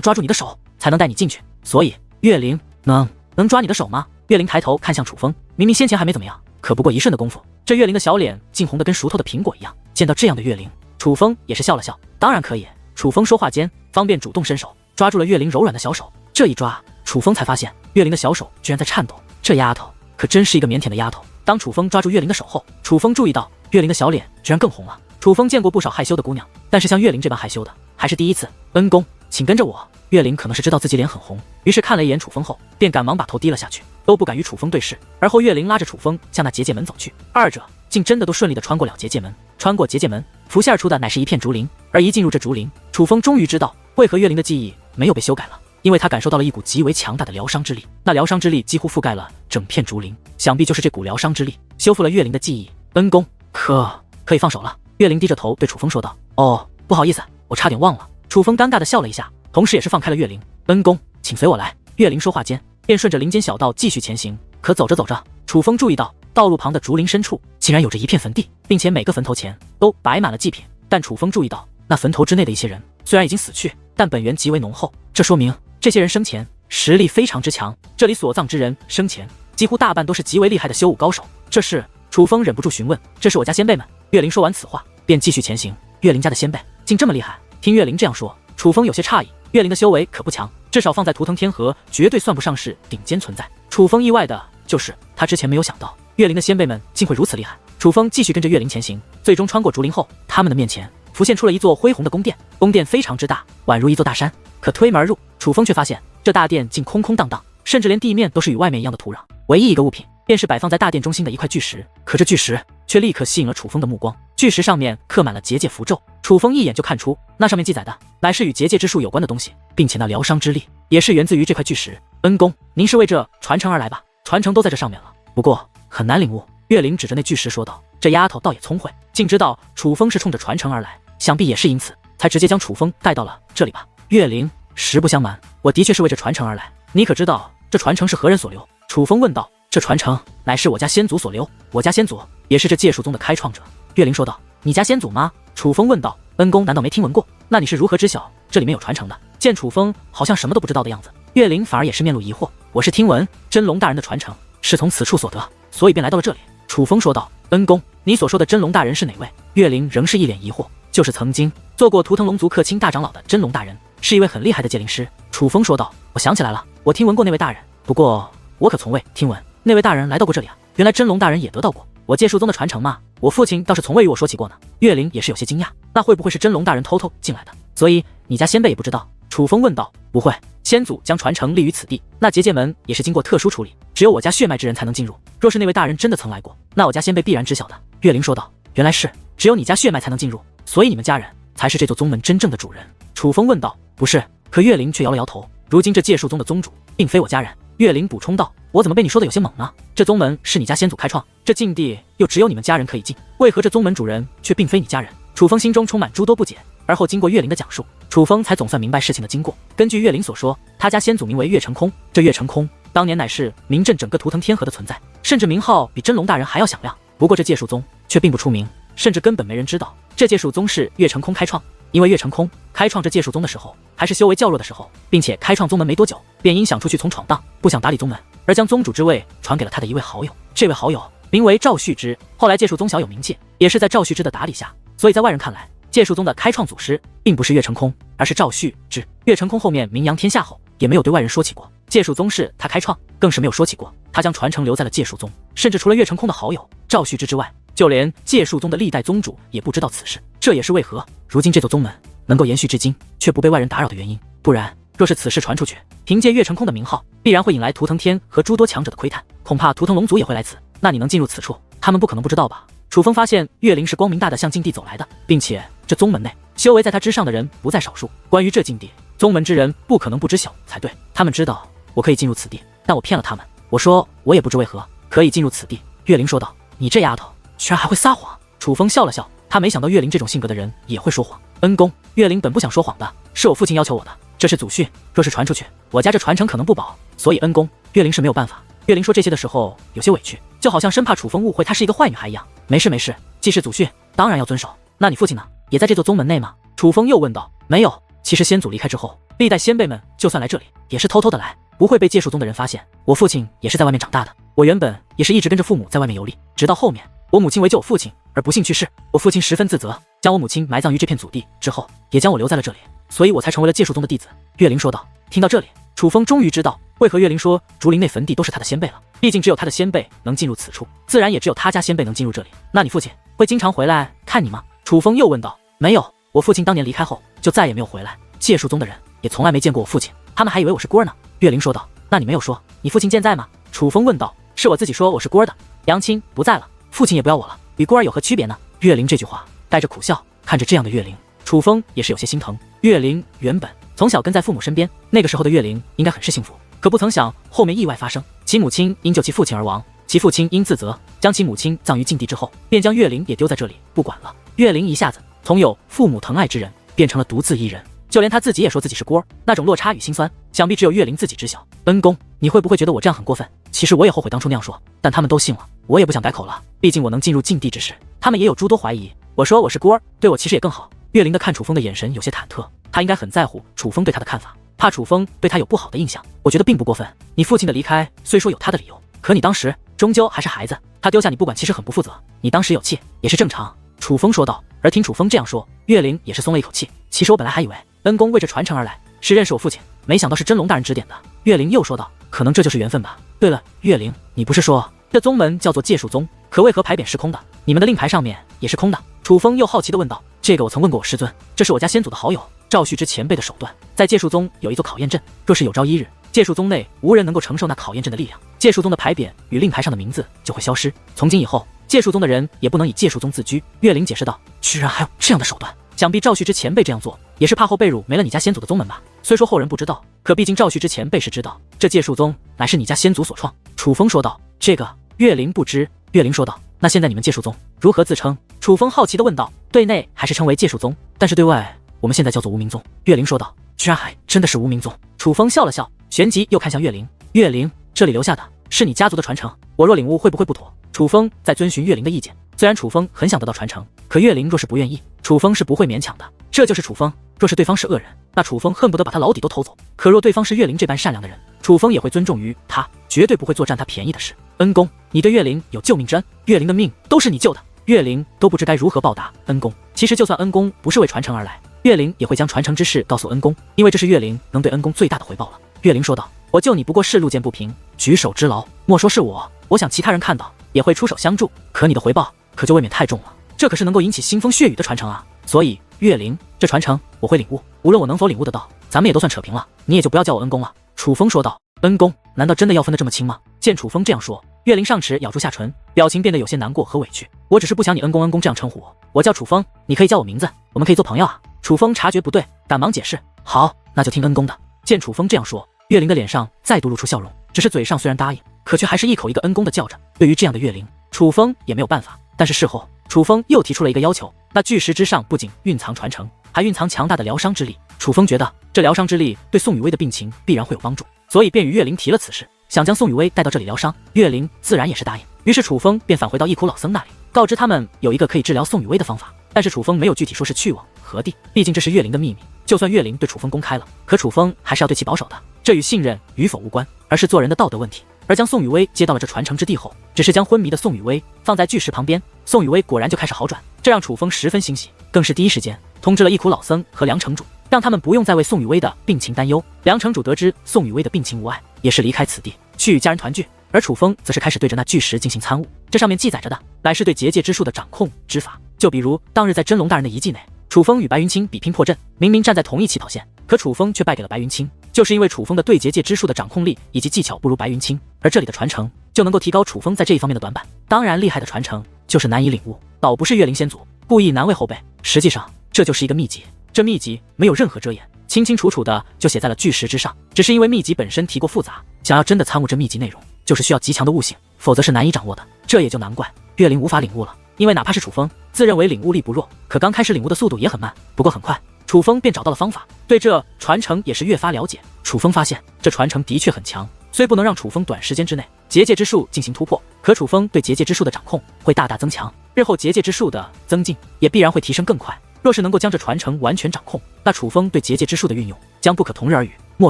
抓住你的手才能带你进去，所以岳灵能抓你的手吗？岳灵抬头看向楚风，明明先前还没怎么样，可不过一瞬的功夫，这岳灵的小脸竟红得跟熟透的苹果一样。见到这样的岳灵，楚风也是笑了笑，当然可以。楚风说话间，方便主动伸手抓住了岳灵柔软的小手。这一抓，楚风才发现岳灵的小手居然在颤抖。这丫头可真是一个腼腆的丫头。当楚风抓住岳灵的手后，楚风注意到岳灵的小脸居然更红了。楚风见过不少害羞的姑娘，但是像岳灵这般害羞的还是第一次。恩公，请跟着我。岳灵可能是知道自己脸很红，于是看了一眼楚风后，便赶忙把头低了下去，都不敢与楚风对视。而后岳灵拉着楚风向那结界门走去，二者竟真的都顺利地穿过了结界门。穿过结界门，浮现而出的乃是一片竹林。而一进入这竹林，楚风终于知道为何岳灵的记忆没有被修改了，因为他感受到了一股极为强大的疗伤之力。那疗伤之力几乎覆盖了整片竹林，想必就是这股疗伤之力修复了岳灵的记忆。恩公，可以放手了。岳灵低着头对楚风说道。哦，不好意思，我差点忘了。楚风尴尬地笑了一下，同时也是放开了岳灵。恩公，请随我来。岳灵说话间，便顺着林间小道继续前行。可走着走着，楚风注意到道路旁的竹林深处竟然有着一片坟地，并且每个坟头前都摆满了祭品。但楚风注意到那坟头之内的一些人虽然已经死去，但本源极为浓厚，这说明这些人生前实力非常之强。这里所葬之人生前几乎大半都是极为厉害的修武高手。这是楚风忍不住询问。这是我家先辈们。岳灵说完此话便继续前行。岳灵家的先辈竟这么厉害？听岳灵这样说，楚风有些诧异。岳灵的修为可不强，至少放在图腾天河绝对算不上是顶尖存在。楚风意外的就是他之前没有想到岳灵的先辈们竟会如此厉害。楚风继续跟着岳灵前行，最终穿过竹林后，他们的面前浮现出了一座恢宏的宫殿。宫殿非常之大，宛如一座大山。可推门而入，楚风却发现这大殿竟空空荡荡，甚至连地面都是与外面一样的土壤，唯一一个物品便是摆放在大殿中心的一块巨石。可这巨石却立刻吸引了楚风的目光。巨石上面刻满了结界符咒，楚风一眼就看出那上面记载的乃是与结界之术有关的东西，并且那疗伤之力也是源自于这块巨石。恩公，您是为这传承而来吧？传承都在这上面了，不过很难领悟。岳灵指着那巨石说道。这丫头倒也聪慧，竟知道楚风是冲着传承而来，想必也是因此才直接将楚风带到了这里吧。岳灵，实不相瞒，我的确是为这传承而来。你可知道这传承是何人所留？楚风问道。这传承乃是我家先祖所留，我家先祖也是这界术宗的开创者。岳灵说道。你家先祖吗？楚风问道。恩公难道没听闻过？那你是如何知晓这里面有传承的？见楚风好像什么都不知道的样子，岳灵反而也是面露疑惑。我是听闻真龙大人的传承是从此处所得，所以便来到了这里。楚风说道。恩公，你所说的真龙大人是哪位？岳灵仍是一脸疑惑。就是曾经做过图腾龙族客卿大长老的真龙大人，是一位很厉害的界灵师。楚风说道。我想起来了，我听闻过那位大人，不过我可从未听闻那位大人来到过这里啊。原来真龙大人也得到过我界术宗的传承吗？我父亲倒是从未与我说起过呢。岳灵也是有些惊讶，那会不会是真龙大人偷偷进来的？所以你家先辈也不知道？楚风问道。不会，先祖将传承立于此地，那结界门也是经过特殊处理，只有我家血脉之人才能进入。若是那位大人真的曾来过，那我家先辈必然知晓的。岳灵说道。原来是只有你家血脉才能进入，所以你们家人才是这座宗门真正的主人？楚风问道。不是。可岳灵却摇了摇头。如今这界术宗的宗主并非我家人。岳灵补充道。我怎么被你说的有些猛呢？这宗门是你家先祖开创，这禁地又只有你们家人可以进，为何这宗门主人却并非你家人？楚风心中充满诸多不解，而后经过岳灵的讲述，楚风才总算明白事情的经过。根据岳灵所说，他家先祖名为岳成空，这岳成空当年乃是名震整个图腾天河的存在，甚至名号比真龙大人还要响亮。不过这界术宗却并不出名，甚至根本没人知道这界术宗是岳成空开创。因为岳成空开创这界术宗的时候还是修为较弱的时候，并且开创宗门没多久，便因想出去从闯荡，不想打理宗门，而将宗主之位传给了他的一位好友。这位好友名为赵旭之，后来界术宗小有名气，也是在赵旭之的打理下，所以在外人看来，界术宗的开创祖师并不是岳成空，而是赵旭之。岳成空后面名扬天下后，也没有对外人说起过界术宗是他开创，更是没有说起过他将传承留在了界术宗。甚至除了岳成空的好友赵旭之之外，就连界术宗的历代宗主也不知道此事。这也是为何如今这座宗门能够延续至今，却不被外人打扰的原因。不然若是此事传出去，凭借岳成空的名号，必然会引来图腾天和诸多强者的窥探，恐怕图腾龙族也会来此。那你能进入此处，他们不可能不知道吧？楚风发现岳灵是光明大的向禁地走来的，并且这宗门内修为在他之上的人不在少数。关于这禁地，宗门之人不可能不知晓才对。他们知道我可以进入此地，但我骗了他们。我说我也不知为何可以进入此地。岳灵说道。你这丫头居然还会撒谎！楚风笑了笑，他没想到岳灵这种性格的人也会说谎。恩公，岳灵本不想说谎的，是我父亲要求我的，这是祖训，若是传出去，我家这传承可能不保，所以恩公，岳灵是没有办法。岳灵说这些的时候有些委屈，就好像生怕楚风误会她是一个坏女孩一样。没事没事，既是祖训，当然要遵守。那你父亲呢？也在这座宗门内吗？楚风又问道。没有，其实先祖离开之后，历代先辈们就算来这里，也是偷偷的来，不会被界术宗的人发现。我父亲也是在外面长大的，我原本也是一直跟着父母在外面游历，直到后面我母亲为救我父亲而不幸去世，我父亲十分自责，将我母亲埋葬于这片祖地之后，也将我留在了这里，所以我才成为了界术宗的弟子。岳灵说道。听到这里，楚风终于知道为何岳灵说竹林内坟地都是他的先辈了，毕竟只有他的先辈能进入此处，自然也只有他家先辈能进入这里。那你父亲会经常回来看你吗？楚风又问道。没有，我父亲当年离开后就再也没有回来，界术宗的人也从来没见过我父亲，他们还以为我是孤儿呢。岳灵说道。那你没有说你父亲健在吗？楚风问道。是我自己说我是孤儿的，娘亲不在了，父亲也不要我了，与孤儿有何区别呢？岳灵这句话带着苦笑，看着这样的岳灵，楚风也是有些心疼。岳灵原本从小跟在父母身边，那个时候的岳灵应该很是幸福，可不曾想后面意外发生，其母亲因救其父亲而亡，其父亲因自责将其母亲葬于禁地之后，便将岳灵也丢在这里不管了。岳灵一下子从有父母疼爱之人变成了独自一人，就连他自己也说自己是孤儿，那种落差与心酸，想必只有岳灵自己知晓。恩公，你会不会觉得我这样很过分？其实我也后悔当初那样说，但他们都信了，我也不想改口了，毕竟我能进入禁地之时，他们也有诸多怀疑。我说我是孤儿，对我其实也更好。岳灵的看楚风的眼神有些忐忑，他应该很在乎楚风对他的看法，怕楚风对他有不好的印象。我觉得并不过分，你父亲的离开虽说有他的理由，可你当时终究还是孩子，他丢下你不管其实很不负责，你当时有气也是正常。楚风说道。而听楚风这样说，岳灵也是松了一口气。其实我本来还以为恩公为这传承而来，是认识我父亲，没想到是真龙大人指点的。岳灵又说道。可能这就是缘分吧。对了，岳灵，你不是说这宗门叫做界术宗，可为何牌匾是空的？你们的令牌上面也是空的？楚风又好奇地问道。这个我曾问过我师尊，这是我家先祖的好友赵旭之前辈的手段，在界术宗有一座考验阵，若是有朝一日界术宗内无人能够承受那考验阵的力量，界术宗的牌匾与令牌上的名字就会消失。从今以后，界术宗的人也不能以界术宗自居。岳灵解释道：“居然还有这样的手段！想必赵旭之前辈这样做，也是怕后辈辱没了你家先祖的宗门吧？虽说后人不知道，可毕竟赵旭之前辈是知道，这界术宗乃是你家先祖所创。”楚风说道：“这个岳灵不知。”岳灵说道：“那现在你们界术宗如何自称？”楚风好奇地问道：“对内还是称为界术宗，但是对外，我们现在叫做无名宗。”岳灵说道：“居然还真的是无名宗。”楚风笑了笑，旋即又看向岳灵：“岳灵，这里留下的是你家族的传承，我若领悟会不会不妥？”楚风在遵循岳灵的意见。虽然楚风很想得到传承，可岳灵若是不愿意，楚风是不会勉强的。这就是楚风，若是对方是恶人，那楚风恨不得把他老底都偷走。可若对方是岳灵这般善良的人，楚风也会尊重于他，绝对不会做占他便宜的事。恩公，你对岳灵有救命之恩，岳灵的命都是你救的，岳灵都不知该如何报答恩公。其实就算恩公不是为传承而来，岳灵也会将传承之事告诉恩公，因为这是岳灵能对恩公最大的回报了。岳灵说道：“我救你不过是路见不平，举手之劳，莫说是我想其他人看到也会出手相助，可你的回报可就未免太重了，这可是能够引起腥风血雨的传承啊！所以岳灵，这传承我会领悟，无论我能否领悟得到，咱们也都算扯平了，你也就不要叫我恩公了。”楚风说道：“恩公，难道真的要分得这么清吗？”见楚风这样说，岳灵上齿咬住下唇，表情变得有些难过和委屈。“我只是不想你恩公这样称呼我，我叫楚风，你可以叫我名字，我们可以做朋友啊。”楚风察觉不对，赶忙解释：“好，那就听恩公的。”见楚风这样说，岳灵的脸上再度露出笑容，只是嘴上虽然答应，可却还是一口一个恩公的叫着。对于这样的岳灵，楚风也没有办法。但是事后，楚风又提出了一个要求，那巨石之上不仅蕴藏传承，还蕴藏强大的疗伤之力。楚风觉得这疗伤之力对宋雨薇的病情必然会有帮助，所以便与岳灵提了此事，想将宋雨薇带到这里疗伤。岳灵自然也是答应。于是楚风便返回到一苦老僧那里，告知他们有一个可以治疗宋雨薇的方法。但是楚风没有具体说是去往何地，毕竟这是岳灵的秘密。就算岳灵对楚风公开了，可楚风还是要对其保守的，这与信任与否无关，而是做人的道德问题。而将宋雨薇接到了这传承之地后，只是将昏迷的宋雨薇放在巨石旁边，宋雨薇果然就开始好转，这让楚风十分欣喜，更是第一时间通知了一苦老僧和梁城主，让他们不用再为宋雨薇的病情担忧。梁城主得知宋雨薇的病情无碍，也是离开此地去与家人团聚，而楚风则是开始对着那巨石进行参悟。这上面记载着的乃是对结界之术的掌控之法，就比如当日在真龙大人的遗迹内，楚风与白云清比拼破阵，明明站在同一起跑线，可楚风却败给了白云清，就是因为楚风的对结界之术的掌控力以及技巧不如白云清，而这里的传承就能够提高楚风在这一方面的短板。当然厉害的传承就是难以领悟，倒不是岳灵先祖故意难为后辈，实际上这就是一个秘籍，这秘籍没有任何遮掩，清清楚楚的就写在了巨石之上，只是因为秘籍本身题过复杂，想要真的参悟这秘籍内容，就是需要极强的悟性，否则是难以掌握的。这也就难怪岳灵无法领悟了，因为哪怕是楚风自认为领悟力不弱，可刚开始领悟的速度也很慢。不过很快楚风便找到了方法，对这传承也是越发了解。楚风发现这传承的确很强，虽不能让楚风短时间之内结界之术进行突破，可楚风对结界之术的掌控会大大增强，日后结界之术的增进也必然会提升更快。若是能够将这传承完全掌控，那楚风对结界之术的运用将不可同日而语。莫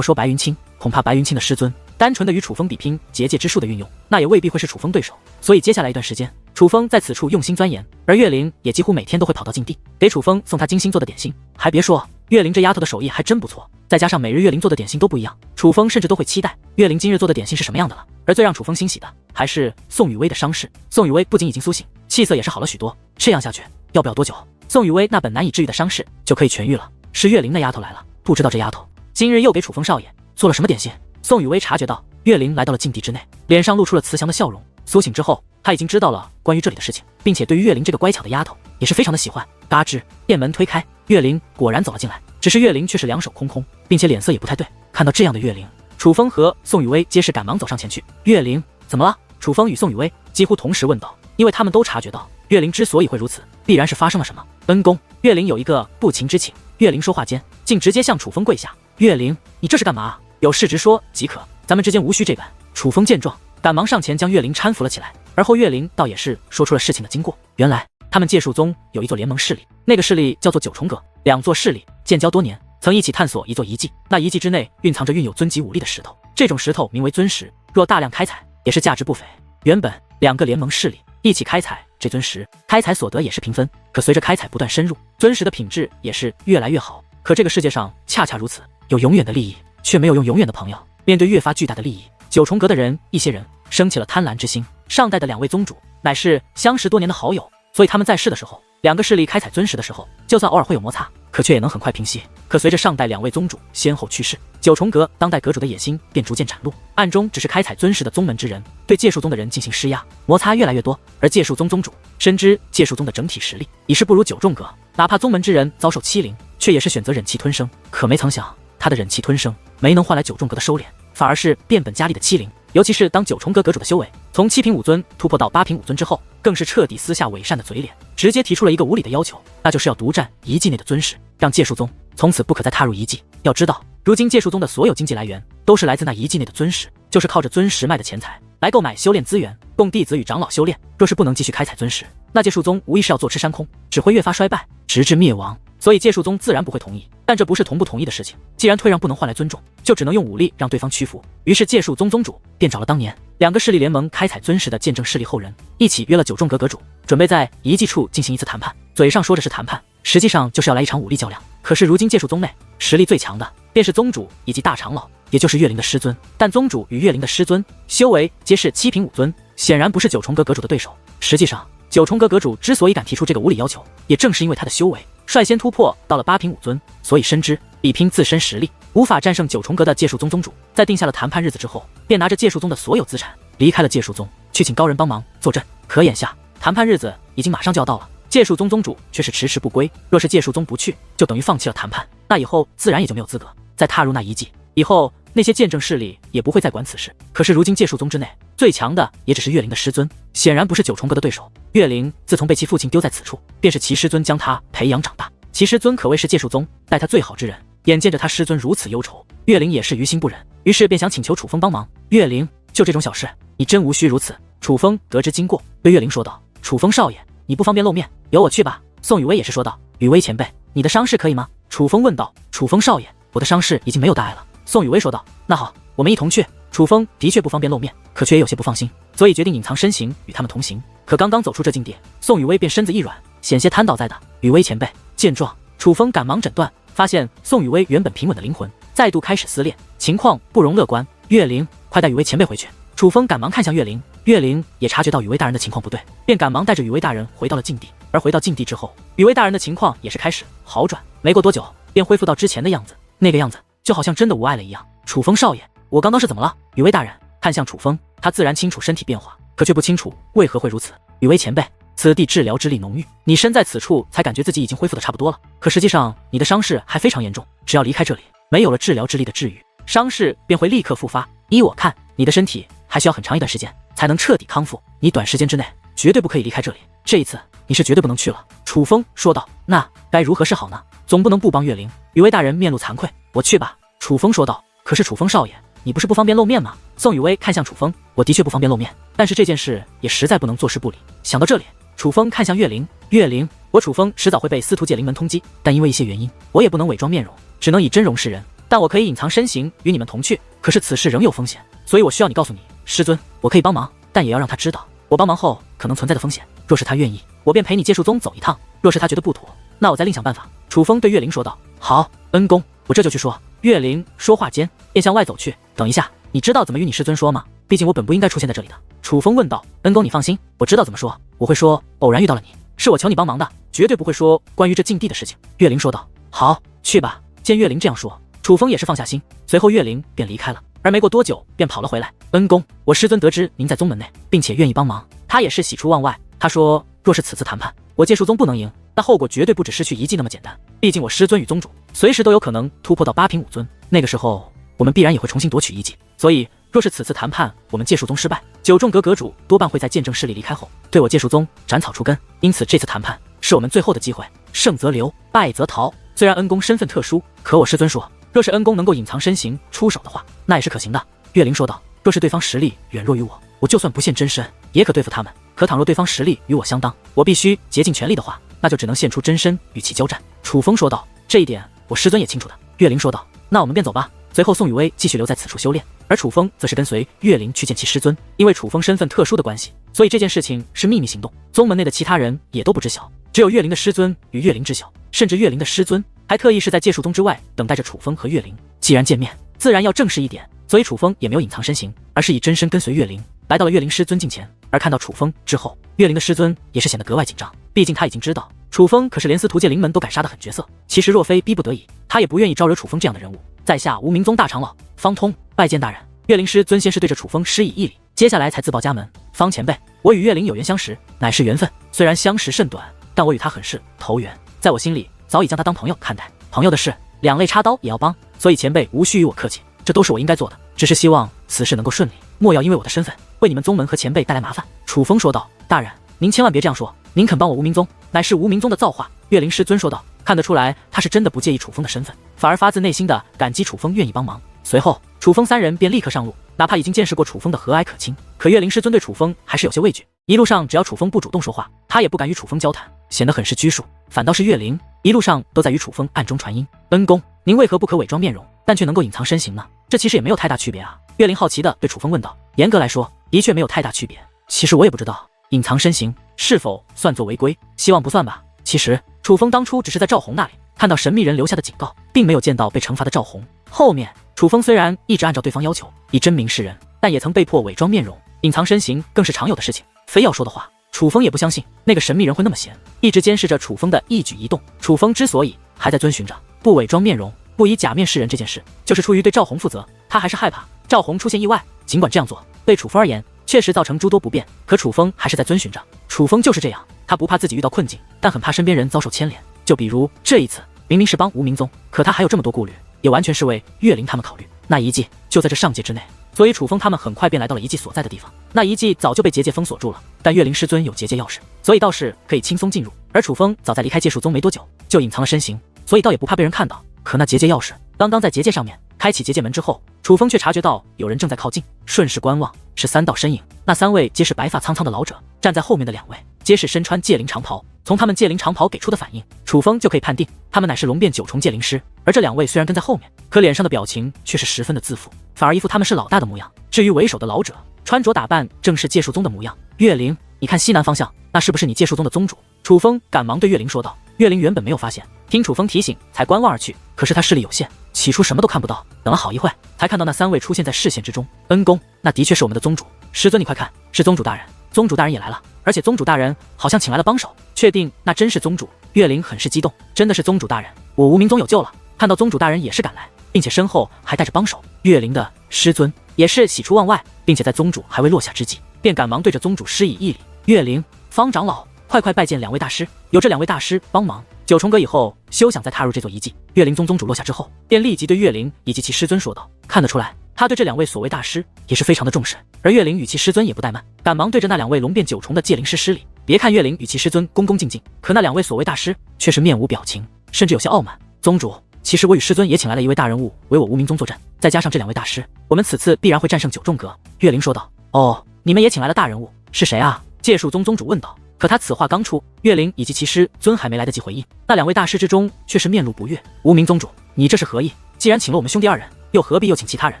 说白云清，恐怕白云清的师尊单纯的与楚风比拼结界之术的运用，那也未必会是楚风对手。所以接下来一段时间，楚风在此处用心钻研，而岳灵也几乎每天都会跑到禁地给楚风送他精心做的点心。还别说，岳灵这丫头的手艺还真不错，再加上每日岳灵做的点心都不一样，楚风甚至都会期待岳灵今日做的点心是什么样的了。而最让楚风欣喜的还是宋雨薇的伤势，宋雨薇不仅已经苏醒，气色也是好了许多，这样下去要不了多久，宋雨薇那本难以治愈的伤势就可以痊愈了。是岳灵那丫头来了，不知道这丫头今日又给楚风少爷做了什么点心。宋雨薇察觉到岳灵来到了禁地之内，脸上露出了慈祥的笑容。苏醒之后，他已经知道了关于这里的事情，并且对于岳灵这个乖巧的丫头也是非常的喜欢。嘎吱，店门推开，岳灵果然走了进来，只是岳灵却是两手空空，并且脸色也不太对。看到这样的岳灵，楚风和宋雨薇皆是赶忙走上前去。岳灵怎么了？楚风与宋雨薇几乎同时问道，因为他们都察觉到岳灵之所以会如此，必然是发生了什么。恩公，岳灵有一个不情之请。岳灵说话间竟直接向楚风跪下。岳灵，你这是干嘛？有事直说即可，咱们之间无需这般。楚风见状，赶忙上前将岳灵搀扶了起来，而后岳灵倒也是说出了事情的经过。原来他们界术宗有一座联盟势力，那个势力叫做九重阁，两座势力建交多年，曾一起探索一座遗迹，那遗迹之内蕴藏着蕴有尊级武力的石头，这种石头名为尊石，若大量开采也是价值不菲。原本两个联盟势力一起开采这尊石，开采所得也是平分，可随着开采不断深入，尊石的品质也是越来越好。可这个世界上恰恰如此，有永远的利益，却没有用永远的朋友。面对越发巨大的利益，九重阁的人一些人生起了贪婪之心。上代的两位宗主乃是相识多年的好友，所以他们在世的时候，两个势力开采尊石的时候，就算偶尔会有摩擦，可却也能很快平息。可随着上代2位宗主先后去世，九重阁当代阁主的野心便逐渐展露，暗中只是开采尊氏的宗门之人对界术宗的人进行施压，摩擦越来越多。而界术宗宗主深知界术宗的整体实力已是不如九重阁，哪怕宗门之人遭受欺凌，却也是选择忍气吞声。可没曾想，他的忍气吞声没能换来九重阁的收敛，反而是变本加厉的欺凌。尤其是当九重阁阁主的修为从7品武尊突破到8品武尊之后，更是彻底撕下伪善的嘴脸，直接提出了一个无理的要求，那就是要独占遗迹内的尊室，让界术宗从此不可再踏入遗迹。要知道，如今界术宗的所有经济来源都是来自那遗迹内的尊室，就是靠着尊石脉的钱财来购买修炼资源，供弟子与长老修炼。若是不能继续开采尊石，那界术宗无疑是要坐吃山空，只会越发衰败，直至灭亡。所以界术宗自然不会同意，但这不是同不同意的事情。既然退让不能换来尊重，就只能用武力让对方屈服。于是界术宗宗主便找了当年2个势力联盟开采尊石的见证势力后人，一起约了九重阁阁主，准备在遗迹处进行一次谈判。嘴上说着是谈判，实际上就是要来一场武力较量。可是如今界术宗内实力最强的便是宗主以及大长老，也就是岳灵的师尊。但宗主与岳灵的师尊修为皆是7品武尊，显然不是九重阁阁主的对手。实际上，九重阁阁主之所以敢提出这个无理要求，也正是因为他的修为率先突破到了8品武尊，所以深知比拼自身实力无法战胜九重阁的界术宗宗主。在定下了谈判日子之后，便拿着界术宗的所有资产离开了界术宗，去请高人帮忙坐镇。可眼下谈判日子已经马上就要到了，界术宗宗主却是迟迟不归。若是界术宗不去，就等于放弃了谈判，那以后自然也就没有资格再踏入那遗迹。以后那些见证势力也不会再管此事。可是如今界术宗之内最强的也只是岳灵的师尊，显然不是九重阁的对手。岳灵自从被其父亲丢在此处，便是其师尊将他培养长大，其师尊可谓是界术宗待他最好之人。眼见着他师尊如此忧愁，岳灵也是于心不忍，于是便想请求楚风帮忙。岳灵，就这种小事，你真无需如此。楚风得知经过，对岳灵说道：“楚风少爷，你不方便露面，由我去吧。”宋雨薇也是说道：“雨薇前辈，你的伤势可以吗？”楚风问道：“楚风少爷，我的伤势已经没有大碍了。”宋雨薇说道：“那好，我们一同去。”楚风的确不方便露面，可却也有些不放心，所以决定隐藏身形与他们同行。可刚刚走出这境地，宋雨薇便身子一软，险些瘫倒在地。雨薇前辈见状，楚风赶忙诊断，发现宋雨薇原本平稳的灵魂再度开始撕裂，情况不容乐观。岳灵，快带雨薇前辈回去。楚风赶忙看向岳灵，岳灵也察觉到雨薇大人的情况不对，便赶忙带着雨薇大人回到了境地。而回到境地之后，雨薇大人的情况也是开始好转，没过多久便恢复到之前的样子，那个样子就好像真的无碍了一样。楚风少爷，我刚刚是怎么了？雨薇大人看向楚风，他自然清楚身体变化，可却不清楚为何会如此。雨薇前辈，此地治疗之力浓郁，你身在此处才感觉自己已经恢复的差不多了，可实际上你的伤势还非常严重，只要离开这里，没有了治疗之力的治愈，伤势便会立刻复发。依我看，你的身体还需要很长一段时间才能彻底康复，你短时间之内绝对不可以离开这里，这一次你是绝对不能去了。楚风说道。那该如何是好呢？总不能不帮岳灵。雨薇大人面露惭愧，我去吧。楚风说道。可是楚风少爷，你不是不方便露面吗？宋雨薇看向楚风，我的确不方便露面，但是这件事也实在不能坐视不理。想到这里，楚风看向岳灵，岳灵，我楚风迟早会被司徒界灵门通缉，但因为一些原因，我也不能伪装面容，只能以真容示人，但我可以隐藏身形与你们同去。可是此事仍有风险，所以我需要你告诉你，师尊，我可以帮忙，但也要让他知道我帮忙后可能存在的风险。若是他愿意，我便陪你界术宗走一趟；若是他觉得不妥，那我再另想办法。楚风对岳灵说道。好，恩公，我这就去说。岳灵说话间便向外走去。等一下，你知道怎么与你师尊说吗？毕竟我本不应该出现在这里的。楚风问道。恩公你放心，我知道怎么说，我会说偶然遇到了你，是我求你帮忙的，绝对不会说关于这境地的事情。岳灵说道。好，去吧。见岳灵这样说，楚风也是放下心，随后岳灵便离开了。而没过多久便跑了回来。恩公，我师尊得知您在宗门内，并且愿意帮忙，他也是喜出望外。他说若是此次谈判我界术宗不能赢，那后果绝对不止失去遗迹那么简单，毕竟我师尊与宗主随时都有可能突破到8品武尊，那个时候我们必然也会重新夺取遗迹。所以若是此次谈判我们界术宗失败，九重阁阁主多半会在见证势力离开后对我界术宗斩草除根，因此这次谈判是我们最后的机会，胜则留，败则逃。虽然恩公身份特殊，可我师尊说若是恩公能够隐藏身形出手的话，那也是可行的。岳灵说道。若是对方实力远弱于我，我就算不现真身也可对付他们，可倘若对方实力与我相当，我必须竭尽全力的话，那就只能现出真身与其交战。楚风说道。这一点我师尊也清楚的。岳灵说道。那我们便走吧。随后宋雨薇继续留在此处修炼，而楚风则是跟随岳灵去见其师尊。因为楚风身份特殊的关系，所以这件事情是秘密行动，宗门内的其他人也都不知晓，只有岳灵的师尊与岳灵知晓，甚至岳灵的师尊还特意是在界术宗之外等待着楚风和岳灵。既然见面，自然要正式一点，所以楚风也没有隐藏身形，而是以真身跟随岳灵来到了岳灵师尊近前。而看到楚风之后，岳灵的师尊也是显得格外紧张，毕竟他已经知道楚风可是连司徒界灵门都敢杀的狠角色，其实若非逼不得已，他也不愿意招惹楚风这样的人物。在下无名宗大长老方通，拜见大人。岳灵师尊先是对着楚风施以一礼，接下来才自报家门。方前辈，我与岳灵有缘相识，乃是缘分。虽然相识甚短，但我与他很是投缘，在我心里早已将他当朋友看待。朋友的事，两肋插刀也要帮，所以前辈无需与我客气，这都是我应该做的。只是希望此事能够顺利，莫要因为我的身份为你们宗门和前辈带来麻烦。楚风说道：“大人，您千万别这样说，您肯帮我无名宗，乃是无名宗的造化。”岳灵师尊说道，看得出来他是真的不介意楚风的身份，反而发自内心的感激楚风愿意帮忙。随后，楚风三人便立刻上路，哪怕已经见识过楚风的和蔼可亲，可岳灵师尊对楚风还是有些畏惧。一路上只要楚风不主动说话，他也不敢与楚风交谈，显得很是拘束。反倒是岳灵一路上都在与楚风暗中传音：“恩公，您为何不可伪装面容，但却能够隐藏身形呢？这其实也没有太大区别啊。”岳灵好奇地对楚风问道：“严格来说，的确没有太大区别。其实我也不知道，隐藏身形是否算作违规？希望不算吧。”其实楚风当初只是在赵红那里看到神秘人留下的警告，并没有见到被惩罚的赵红。后面楚风虽然一直按照对方要求以真名示人，但也曾被迫伪装面容，隐藏身形更是常有的事情。非要说的话，楚风也不相信那个神秘人会那么闲，一直监视着楚风的一举一动。楚风之所以还在遵循着不伪装面容、不以假面示人这件事，就是出于对赵红负责。他还是害怕赵红出现意外，尽管这样做对楚风而言确实造成诸多不便，可楚风还是在遵循着。楚风就是这样，他不怕自己遇到困境，但很怕身边人遭受牵连。就比如这一次，明明是帮无名宗，可他还有这么多顾虑，也完全是为岳灵他们考虑。那遗迹就在这上界之内，所以楚风他们很快便来到了遗迹所在的地方。那遗迹早就被结界封锁住了，但岳灵师尊有结界钥匙，所以倒是可以轻松进入。而楚风早在离开界术宗没多久就隐藏了身形，所以倒也不怕被人看到。可那结界钥匙刚刚在结界上面开启结界门之后，楚风却察觉到有人正在靠近，顺势观望，是三道身影。那三位皆是白发苍苍的老者，站在后面的两位皆是身穿界灵长袍。从他们界灵长袍给出的反应，楚风就可以判定他们乃是龙变九重界灵师。而这两位虽然跟在后面，可脸上的表情却是十分的自负，反而一副他们是老大的模样。至于为首的老者，穿着打扮正是界术宗的模样。岳灵，你看西南方向，那是不是你界术宗的宗主？楚风赶忙对岳灵说道。岳灵原本没有发现，听楚风提醒才观望而去，可是他视力有限，起初什么都看不到，等了好一会才看到那三位出现在视线之中。恩公，那的确是我们的宗主。师尊你快看，是宗主大人，宗主大人也来了，而且宗主大人好像请来了帮手，确定那真是宗主？岳灵很是激动，真的是宗主大人，我无名宗有救了。看到宗主大人也是赶来，并且身后还带着帮手，岳灵的师尊也是喜出望外，并且在宗主还未落下之际，便赶忙对着宗主施以一礼。岳灵，方长老，快拜见两位大师。有这两位大师帮忙，九重阁以后休想再踏入这座遗迹。岳灵宗宗主落下之后，便立即对岳灵以及其师尊说道。看得出来，他对这两位所谓大师也是非常的重视。而岳灵与其师尊也不怠慢，赶忙对着那两位龙变九重的界灵师施礼。别看岳灵与其师尊恭恭敬敬，可那两位所谓大师却是面无表情，甚至有些傲慢。宗主，其实我与师尊也请来了一位大人物为我无名宗坐镇，再加上这两位大师，我们此次必然会战胜九重阁。岳灵说道。哦，你们也请来了大人物，是谁啊？界术宗宗主问道。可他此话刚出，岳灵以及其师尊还没来得及回应，那两位大师之中却是面露不悦。无名宗主，你这是何意？既然请了我们兄弟二人，又何必又请其他人？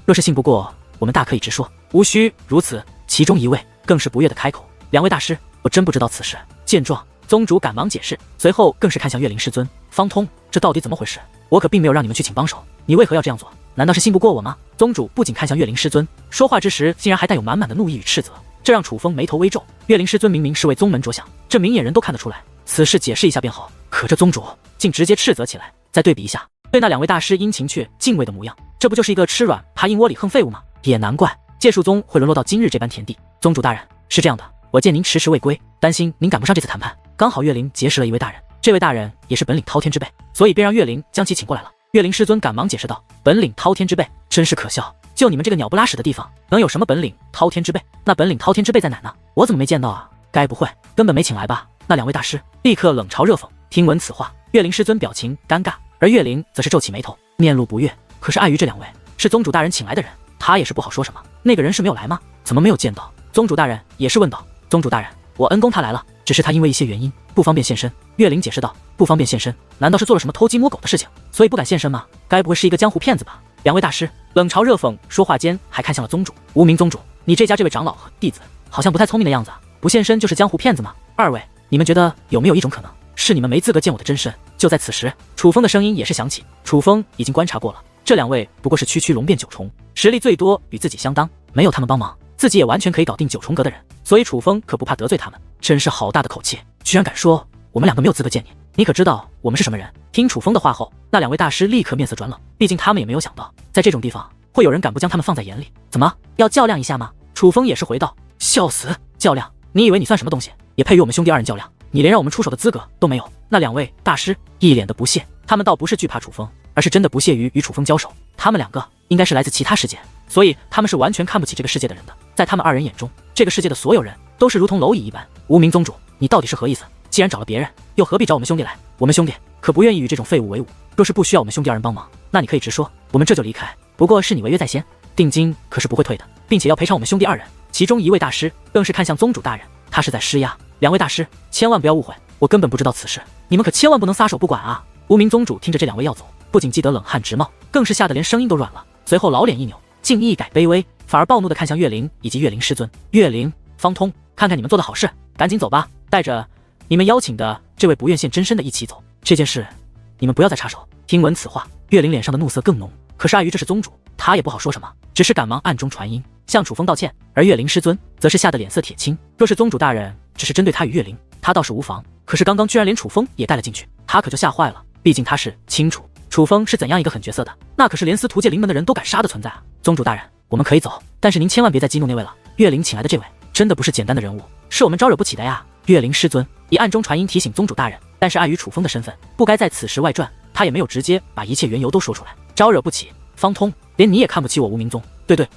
若是信不过，我们大可以直说，无需如此。其中一位更是不悦的开口。两位大师，我真不知道此事。见状，宗主赶忙解释，随后更是看向岳灵师尊。方通，这到底怎么回事？我可并没有让你们去请帮手，你为何要这样做？难道是信不过我吗？宗主不仅看向岳灵师尊，说话之时竟然还带有满满的怒意与斥责，这让楚风眉头微皱。岳灵师尊明明是为宗门着想，这明眼人都看得出来，此事解释一下便好，可这宗主竟直接斥责起来。再对比一下对那两位大师殷勤却敬畏的模样，这不就是一个吃软爬硬窝里横废物吗？也难怪界术宗会沦落到今日这般田地。宗主大人，是这样的，我见您迟迟未归，担心您赶不上这次谈判，刚好岳灵结识了一位大人，这位大人也是本领滔天之辈，所以便让岳灵将其请过来了。岳灵师尊赶忙解释道。本领滔天之辈，真是可笑，就你们这个鸟不拉屎的地方，能有什么本领滔天之辈？那本领滔天之辈在哪呢？我怎么没见到啊？该不会根本没请来吧？那两位大师立刻冷嘲热讽。听闻此话，岳灵师尊表情尴尬，而岳灵则是皱起眉头，面露不悦。可是碍于这两位是宗主大人请来的人，他也是不好说什么。那个人是没有来吗？怎么没有见到？宗主大人也是问道。宗主大人，我恩公他来了，只是他因为一些原因不方便现身。岳灵解释道。不方便现身，难道是做了什么偷鸡摸狗的事情，所以不敢现身吗？该不会是一个江湖骗子吧？两位大师冷嘲热讽，说话间还看向了宗主。无名宗主，你这家这位长老和弟子好像不太聪明的样子，不现身就是江湖骗子吗？二位，你们觉得有没有一种可能，是你们没资格见我的真身？就在此时，楚风的声音也是响起。楚风已经观察过了，这两位不过是区区龙变九重，实力最多与自己相当，没有他们帮忙，自己也完全可以搞定九重阁的人，所以楚风可不怕得罪他们。真是好大的口气，居然敢说我们两个没有资格见你，你可知道我们是什么人？听楚风的话后，那两位大师立刻面色转冷，毕竟他们也没有想到，在这种地方会有人敢不将他们放在眼里。怎么要较量一下吗？楚风也是回道，笑死，较量？你以为你算什么东西，也配与我们兄弟二人较量？你连让我们出手的资格都没有。那两位大师一脸的不屑，他们倒不是惧怕楚风，而是真的不屑于与楚风交手。他们两个应该是来自其他世界，所以他们是完全看不起这个世界的人的。在他们二人眼中，这个世界的所有人都是如同蝼蚁一般。无名宗主，你到底是何意思？既然找了别人，又何必找我们兄弟来？我们兄弟可不愿意与这种废物为伍。若是不需要我们兄弟二人帮忙，那你可以直说，我们这就离开。不过是你违约在先，定金可是不会退的，并且要赔偿我们兄弟二人。其中一位大师更是看向宗主大人，他是在施压。两位大师，千万不要误会，我根本不知道此事，你们可千万不能撒手不管啊！无名宗主听着这两位要走，不仅记得冷汗直冒，更是吓得连声音都软了。随后老脸一扭，竟一改卑微，反而暴怒地看向岳灵以及岳灵师尊。岳灵、方通，看看你们做的好事，赶紧走吧，带着你们邀请的这位不愿现真身的一起走。这件事，你们不要再插手。听闻此话，岳灵脸上的怒色更浓，可是碍于这是宗主，他也不好说什么，只是赶忙暗中传音向楚风道歉。而岳灵师尊则是吓得脸色铁青，若是宗主大人只是针对他与岳灵，他倒是无妨，可是刚刚居然连楚风也带了进去，他可就吓坏了。毕竟他是清楚楚风是怎样一个狠角色的，那可是连司徒界灵门的人都敢杀的存在啊！宗主大人，我们可以走，但是您千万别再激怒那位了。岳灵请来的这位真的不是简单的人物，是我们招惹不起的呀。岳灵师尊以暗中传音提醒宗主大人，但是碍于楚风的身份，不该在此时外传，他也没有直接把一切缘由都说出来。招惹不起，方通，连你也看不起我无名宗？对，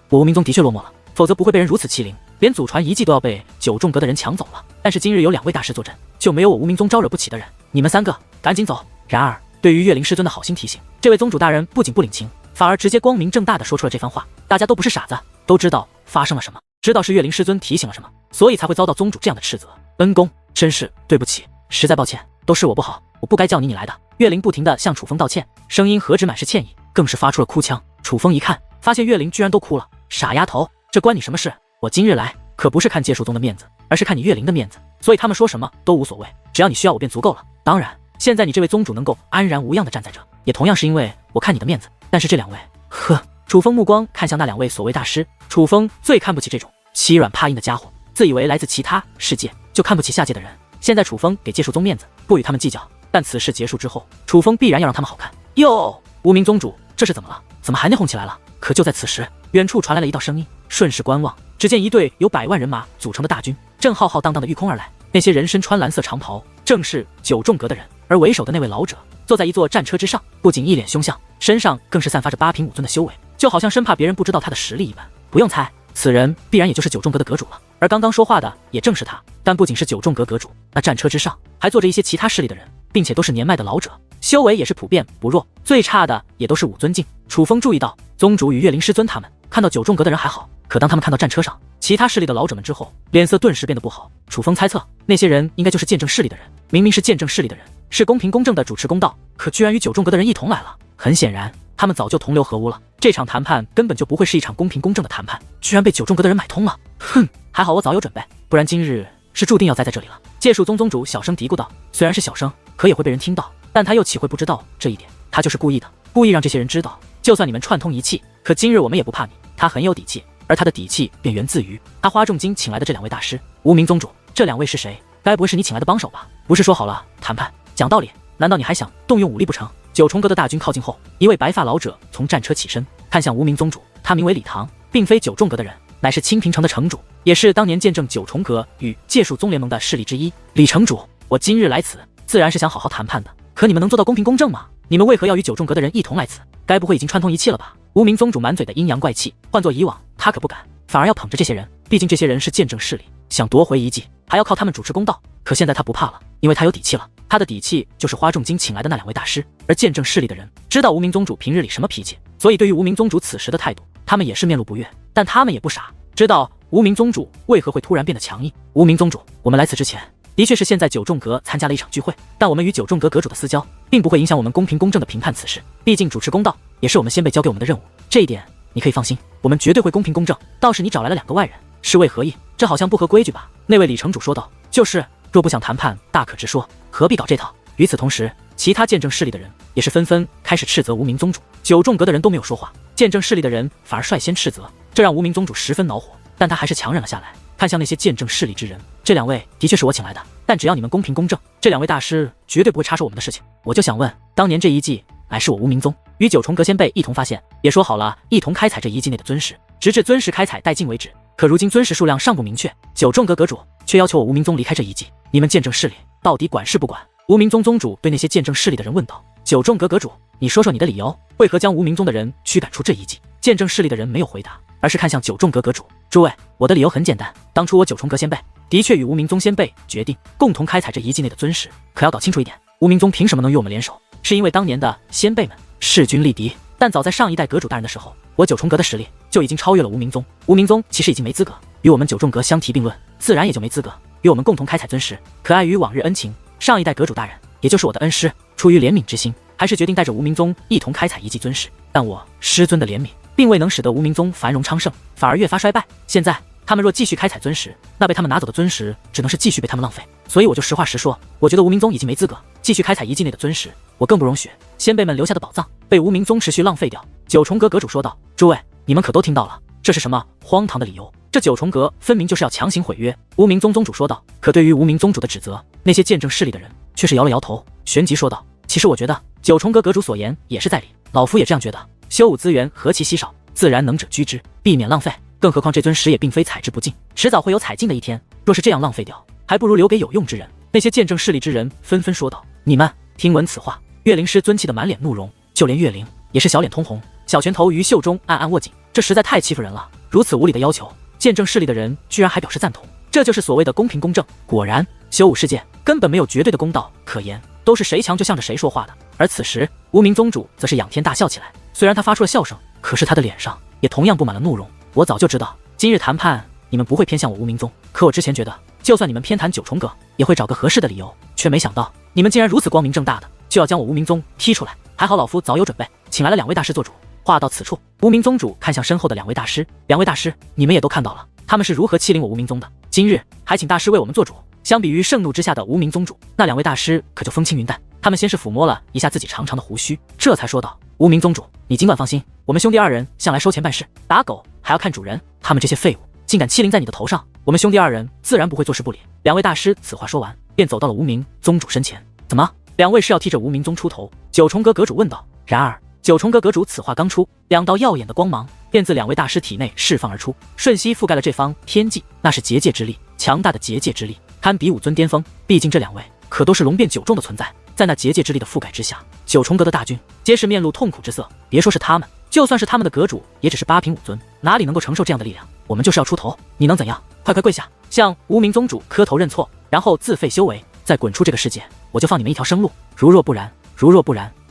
我无名宗的确落寞了，否则不会被人如此欺凌，连祖传遗迹都要被九重阁的人抢走了。但是今日有两位大师坐镇，就没有我无名宗招惹不起的人。你们三个赶紧走。然而对于岳灵师尊的好心提醒，这位宗主大人不仅不领情，反而直接光明正大的说出了这番话。大家都不是傻子，都知道发生了什么，知道是岳灵师尊提醒了什么，所以才会遭到宗主这样的斥责。恩公，真是对不起，实在抱歉，都是我不好，我不该叫你来的。岳灵不停地向楚风道歉，声音何止满是歉意，更是发出了哭腔。楚风一看，发现岳灵居然都哭了。傻丫头，这关你什么事？我今日来可不是看界术宗的面子，而是看你岳灵的面子，所以他们说什么都无所谓，只要你需要我便足够了。当然现在你这位宗主能够安然无恙地站在这，也同样是因为我看你的面子。但是这两位，呵，楚风目光看向那两位所谓大师。楚风最看不起这种欺软怕硬的家伙，自以为来自其他世界就看不起下界的人。现在楚风给界术宗面子，不与他们计较，但此事结束之后，楚风必然要让他们好看。哟，无名宗主，这是怎么了？怎么还内讧起来了？可就在此时，远处传来了一道声音，顺势观望，只见一队由100万人马组成的大军正浩浩荡荡的御空而来。那些人身穿蓝色长袍，正是九重阁的人，而为首的那位老者坐在一座战车之上，不仅一脸凶相，身上更是散发着8品5尊的修为，就好像生怕别人不知道他的实力一般。不用猜，此人必然也就是九重阁的阁主了。而刚刚说话的也正是他。但不仅是九重阁阁主，那战车之上还坐着一些其他势力的人，并且都是年迈的老者，修为也是普遍不弱，最差的也都是5尊境。楚风注意到，宗主与岳灵师尊他们看到九重阁的人还好，可当他们看到战车上其他势力的老者们之后，脸色顿时变得不好。楚风猜测，那些人应该就是见证势力的人。明明是见证势力的人，是公平公正的主持公道，可居然与九重阁的人一同来了。很显然，他们早就同流合污了。这场谈判根本就不会是一场公平公正的谈判，居然被九重阁的人买通了。哼，还好我早有准备，不然今日是注定要栽在这里了。界术宗宗主小声嘀咕道，虽然是小声，可也会被人听到，但他又岂会不知道这一点？他就是故意的，故意让这些人知道，就算你们串通一气，可今日我们也不怕你。他很有底气，而他的底气便源自于他花重金请来的这2位大师。无名宗主，这2位是谁？该不会是你请来的帮手吧？不是说好了谈判讲道理，难道你还想动用武力不成？九重阁的大军靠近后，一位白发老者从战车起身，看向无名宗主。他名为李唐，并非九重阁的人，乃是清平城的城主，也是当年见证九重阁与界术宗联盟的势力之一。李城主，我今日来此，自然是想好好谈判的，可你们能做到公平公正吗？你们为何要与九重阁的人一同来此？该不会已经串通一气了吧？无名宗主满嘴的阴阳怪气，换做以往他可不敢，反而要捧着这些人，毕竟这些人是见证势力，想夺回遗迹还要靠他们主持公道。可现在他不怕了，因为他有底气了。他的底气就是花重金请来的那2位大师，而见证势力的人知道无名宗主平日里什么脾气，所以对于无名宗主此时的态度，他们也是面露不悦。但他们也不傻，知道无名宗主为何会突然变得强硬。无名宗主，我们来此之前的确是现在九重阁参加了一场聚会，但我们与九重阁阁主的私交并不会影响我们公平公正的评判此事，毕竟主持公道也是我们先辈交给我们的任务，这一点你可以放心，我们绝对会公平公正。倒是你找来了2个外人，是为何意？这好像不合规矩吧？那位李城主说道，就是若不想谈判，大可直说，何必搞这套？与此同时，其他见证势力的人也是纷纷开始斥责无名宗主。九重阁的人都没有说话，见证势力的人反而率先斥责，这让无名宗主十分恼火，但他还是强忍了下来。看向那些见证势力之人，这两位的确是我请来的，但只要你们公平公正，这两位大师绝对不会插手我们的事情。我就想问，当年这遗迹乃是我无名宗与九重阁仙辈一同发现，也说好了一同开采这遗迹内的尊石，直至尊石开采殆尽为止。可如今尊石数量尚不明确，九重阁阁主却要求我无名宗离开这遗迹，你们见证势力到底管事不管？无名宗宗主对那些见证势力的人问道。九重阁阁主，你说说你的理由，为何将无名宗的人驱赶出这遗迹？见证势力的人没有回答，而是看向九重阁阁主。诸位，我的理由很简单，当初我九重阁仙辈的确与无名宗仙辈决定共同开采这遗迹内的尊石，可要搞清楚一点，无名宗凭什么能与我们联手？是因为当年的仙辈们势均力敌，但早在上一代阁主大人的时候，我九重阁的实力就已经超越了无名宗。无名宗其实已经没资格与我们九重阁相提并论，自然也就没资格与我们共同开采尊石。可碍于往日恩情，上一代阁主大人，也就是我的恩师，出于怜悯之心，还是决定带着无名宗一同开采遗迹尊石。但我师尊的怜悯并未能使得无名宗繁荣昌盛，反而越发衰败。现在他们若继续开采尊石，那被他们拿走的尊石只能是继续被他们浪费。所以我就实话实说，我觉得无名宗已经没资格继续开采遗迹内的尊石，我更不容许先辈们留下的宝藏被无名宗持续浪费掉。九重阁阁主说道。诸位，你们可都听到了，这是什么荒唐的理由？这九重阁分明就是要强行毁约。无名宗宗主说道。可对于无名宗主的指责，那些见证势力的人却是摇了摇头。旋即说道，其实我觉得九重阁阁主所言也是在理，老夫也这样觉得。修武资源何其稀少，自然能者居之，避免浪费。更何况这尊石也并非采之不尽，迟早会有采尽的一天，若是这样浪费掉，还不如留给有用之人。那些见证势力之人纷纷说道。你们听闻此话，岳灵师尊气的满脸怒容，就连岳灵也是小脸通红，小拳头于袖中暗暗握紧，这实在太欺负人了。如此无理的要求，见证势力的人居然还表示赞同，这就是所谓的公平公正。果然，修武世界根本没有绝对的公道可言，都是谁强就向着谁说话的。而此时，无名宗主则是仰天大笑起来，虽然他发出了笑声，可是他的脸上也同样布满了怒容。我早就知道今日谈判你们不会偏向我无名宗，可我之前觉得就算你们偏袒九重阁，也会找个合适的理由，却没想到你们竟然如此光明正大的就要将我无名宗踢出来。还好老夫早有准备，请来了两位大师做主。话到此处，无名宗主看向身后的两位大师，两位大师，你们也都看到了他们是如何欺凌我无名宗的，今日还请大师为我们做主。相比于盛怒之下的无名宗主，那两位大师可就风轻云淡。他们先是抚摸了一下自己长长的胡须，这才说道，无名宗主，你尽管放心，我们兄弟二人向来收钱办事，打狗还要看主人，他们这些废物竟敢欺凌在你的头上，我们兄弟二人自然不会坐视不理。两位大师此话说完，便走到了无名宗主身前。怎么，两位是要替着无名宗出头？九重阁阁主问道。然而九重阁阁主此话刚出，两道耀眼的光芒便自两位大师体内释放而出，瞬息覆盖了这方天际。那是结界之力，强大的结界之力，堪比武尊巅峰。毕竟这两位可都是龙变九重的存在，在那结界之力的覆盖之下，九重阁的大军皆是面露痛苦之色。别说是他们，就算是他们的阁主，也只是八品武尊，哪里能够承受这样的力量？我们就是要出头，你能怎样？快跪下，向无名宗主磕头认错，然后自废修为，再滚出这个世界，我就放你们一条生路。如若不然，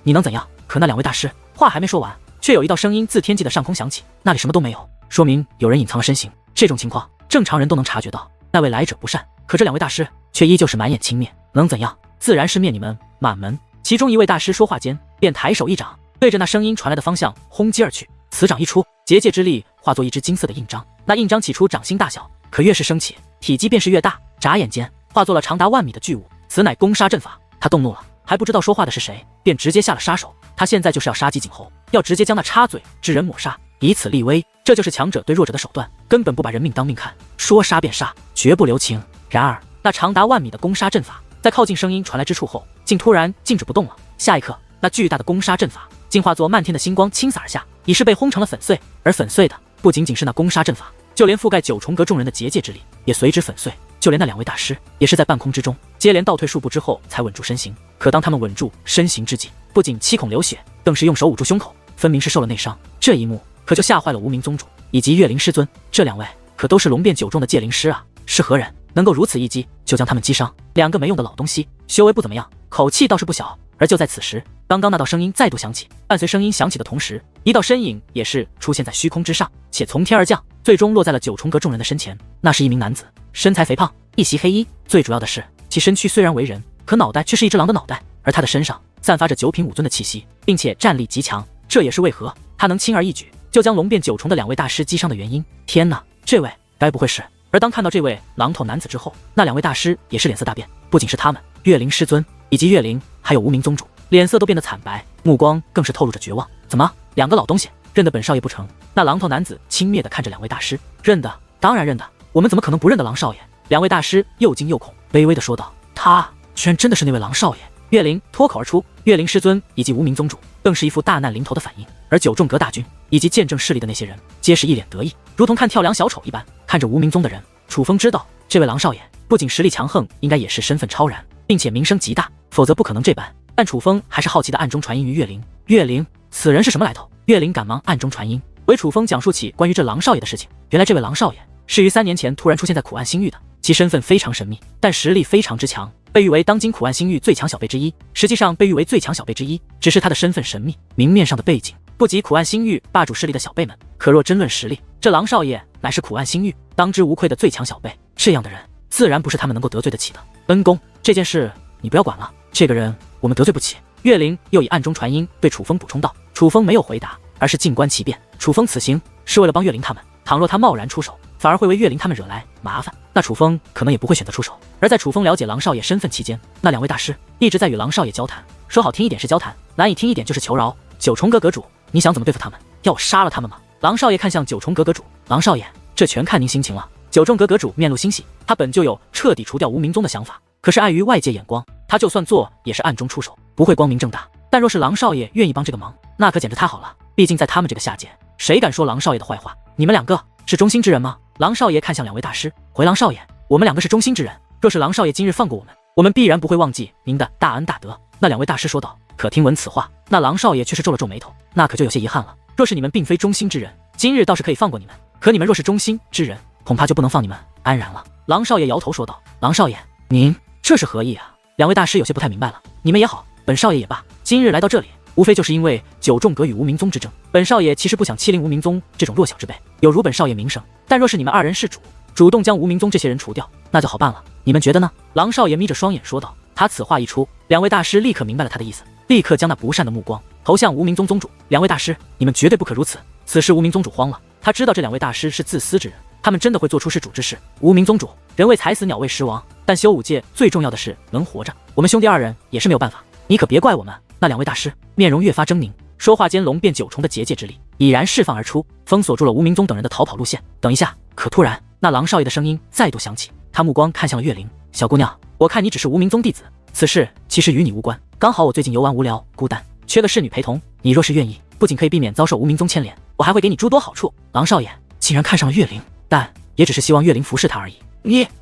你能怎样？可那两位大师话还没说完，却有一道声音自天际的上空响起，那里什么都没有，说明有人隐藏了身形。这种情况正常人都能察觉到，那位来者不善，可这两位大师却依旧是满眼轻蔑，能怎样？自然是灭你们满门。其中一位大师说话间，便抬手一掌，对着那声音传来的方向轰击而去。此掌一出，结界之力化作一只金色的印章，那印章起初掌心大小，可越是升起，体积便是越大，眨眼间化作了长达万米的巨物。此乃攻杀阵法。他动怒了，还不知道说话的是谁，便直接下了杀手。他现在就是要杀鸡儆猴，要直接将那插嘴之人抹杀，以此立威。这就是强者对弱者的手段，根本不把人命当命看，说杀便杀，绝不留情。然而那长达万米的攻杀阵法，在靠近声音传来之处后，竟突然静止不动了。下一刻，那巨大的攻杀阵法竟化作漫天的星光倾洒而下，已是被轰成了粉碎。而粉碎的不仅仅是那攻杀阵法，就连覆盖九重阁众人的结界之力也随之粉碎。就连那两位大师也是在半空之中接连倒退数步之后才稳住身形。可当他们稳住身形之际，不仅七孔流血，更是用手捂住胸口，分明是受了内伤。这一幕可就吓坏了无名宗主以及岳灵师尊，这两位可都是龙变九重的界灵师啊，是何人能够如此一击就将他们击伤？两个没用的老东西，修为不怎么样，口气倒是不小。而就在此时，刚刚那道声音再度响起，伴随声音响起的同时，一道身影也是出现在虚空之上，且从天而降，最终落在了九重阁众人的身前。那是一名男子，身材肥胖，一袭黑衣，最主要的是其身躯虽然为人，可脑袋却是一只狼的脑袋，而他的身上散发着九品武尊的气息，并且战力极强，这也是为何他能轻而易举就将龙变九重的两位大师击伤的原因。天哪，这位该不会是……而当看到这位狼头男子之后，那两位大师也是脸色大变，不仅是他们，岳灵师尊以及岳灵还有无名宗主脸色都变得惨白，目光更是透露着绝望。怎么，两个老东西认得本少爷不成？那狼头男子轻蔑地看着两位大师，认得，当然认得，我们怎么可能不认得狼少爷？两位大师又惊又恐，微微的说道：“他居然真的是那位狼少爷！”岳灵脱口而出，岳灵师尊以及无名宗主更是一副大难临头的反应，而九重阁大军以及见证势力的那些人皆是一脸得意，如同看跳梁小丑一般看着无名宗的人。楚风知道这位狼少爷不仅实力强横，应该也是身份超然，并且名声极大，否则不可能这般。但楚风还是好奇的暗中传音于岳灵：“岳灵，此人是什么来头？”岳灵赶忙暗中传音，为楚风讲述起关于这狼少爷的事情。原来这位狼少爷是于3年前突然出现在苦暗星域的，其身份非常神秘，但实力非常之强，被誉为当今苦暗星域最强小辈之一。实际上被誉为最强小辈之一，只是他的身份神秘，明面上的背景不及苦暗星域霸主势力的小辈们。可若真论实力，这狼少爷乃是苦暗星域当之无愧的最强小辈，这样的人自然不是他们能够得罪得起的。恩公，这件事你不要管了，这个人我们得罪不起。岳灵又以暗中传音对楚风补充道。楚风没有回答，而是静观其变。楚风此行是为了帮岳灵他们，倘若他贸然出手，反而会为岳灵他们惹来麻烦，那楚风可能也不会选择出手。而在楚风了解狼少爷身份期间，那两位大师一直在与狼少爷交谈，说好听一点是交谈，难以听一点就是求饶。九重阁阁主，你想怎么对付他们？要我杀了他们吗？狼少爷看向九重阁阁主，狼少爷，这全看您心情了。九重阁阁主面露欣喜，他本就有彻底除掉无名宗的想法，可是碍于外界眼光，他就算做也是暗中出手，不会光明正大。但若是狼少爷愿意帮这个忙，那可简直太好了，毕竟在他们这个下界，谁敢说狼少爷的坏话？你们两个是忠心之人吗？狼少爷看向两位大师，回狼少爷，我们两个是忠心之人，若是狼少爷今日放过我们，我们必然不会忘记您的大恩大德。那两位大师说道。可听闻此话，那狼少爷却是皱了皱眉头，那可就有些遗憾了。若是你们并非忠心之人，今日倒是可以放过你们，可你们若是忠心之人，恐怕就不能放你们安然了。狼少爷摇头说道。狼少爷，您这是何意啊？两位大师有些不太明白了。你们也好，本少爷也罢，今日来到这里，无非就是因为九重阁与无名宗之争。本少爷其实不想欺凌无名宗这种弱小之辈，有如本少爷名声，但若是你们二人是主动将无名宗这些人除掉，那就好办了。你们觉得呢？狼少爷眯着双眼说道。他此话一出，两位大师立刻明白了他的意思，立刻将那不善的目光投向无名宗宗主。两位大师，你们绝对不可如此。此时无名宗主慌了，他知道这两位大师是自私之人，他们真的会做出失主之事。无名宗主，人为财死，鸟为食亡，但修武界最重要的是能活着，我们兄弟二人也是没有办法，你可别怪我们。那两位大师面容越发狰狞，说话间龙变九重的结界之力已然释放而出，封锁住了无名宗等人的逃跑路线。等一下！可突然，那狼少爷的声音再度响起，他目光看向了岳灵。小姑娘，我看你只是无名宗弟子，此事其实与你无关，刚好我最近游玩无聊孤单，缺个侍女陪同，你若是愿意，不仅可以避免遭受无名宗牵连，我还会给你诸多好处。狼少爷竟然看上了岳灵，但也只是希望岳灵服侍他而已。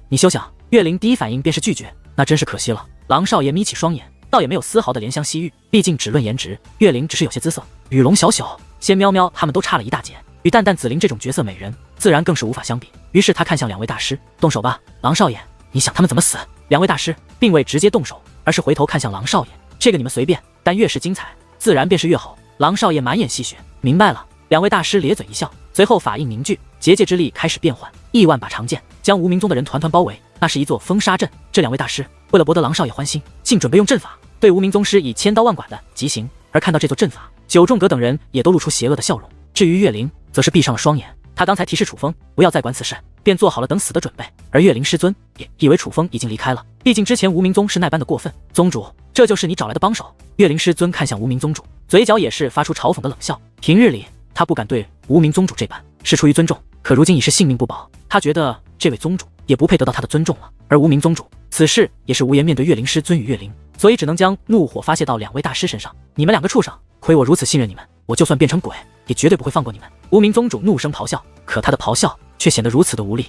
你休想！岳灵第一反应便是拒绝，那真是可惜了。狼少爷眯起双眼，倒也没有丝毫的怜香惜玉，毕竟只论颜值，岳灵只是有些姿色，与龙小小、仙喵喵他们都差了一大截，与淡淡紫菱这种绝色美人自然更是无法相比。于是他看向两位大师，动手吧，狼少爷，你想他们怎么死？两位大师并未直接动手，而是回头看向狼少爷，这个你们随便，但越是精彩，自然便是越好。狼少爷满眼戏谑，明白了。两位大师咧嘴一笑，随后法印凝聚，结界之力开始变换，亿万把长剑将无名宗的人团团包围，那是一座封杀阵。这两位大师为了博得狼少爷欢心，竟准备用阵法对无名宗师以千刀万剐的极刑。而看到这座阵法，九重阁等人也都露出邪恶的笑容。至于岳灵，则是闭上了双眼，他刚才提示楚风不要再管此事，便做好了等死的准备。而岳灵师尊也以为楚风已经离开了，毕竟之前无名宗是那般的过分。宗主，这就是你找来的帮手？岳灵师尊看向无名宗主，嘴角也是发出嘲讽的冷笑。平日里他不敢对无名宗主这般，是出于尊重，可如今已是性命不保，他觉得这位宗主也不配得到他的尊重了。而无名宗主此事也是无颜面对岳灵师尊与岳灵，所以只能将怒火发泄到两位大师身上。你们两个畜生，亏我如此信任你们，我就算变成鬼也绝对不会放过你们。无名宗主怒声咆哮，可他的咆哮却显得如此的无力。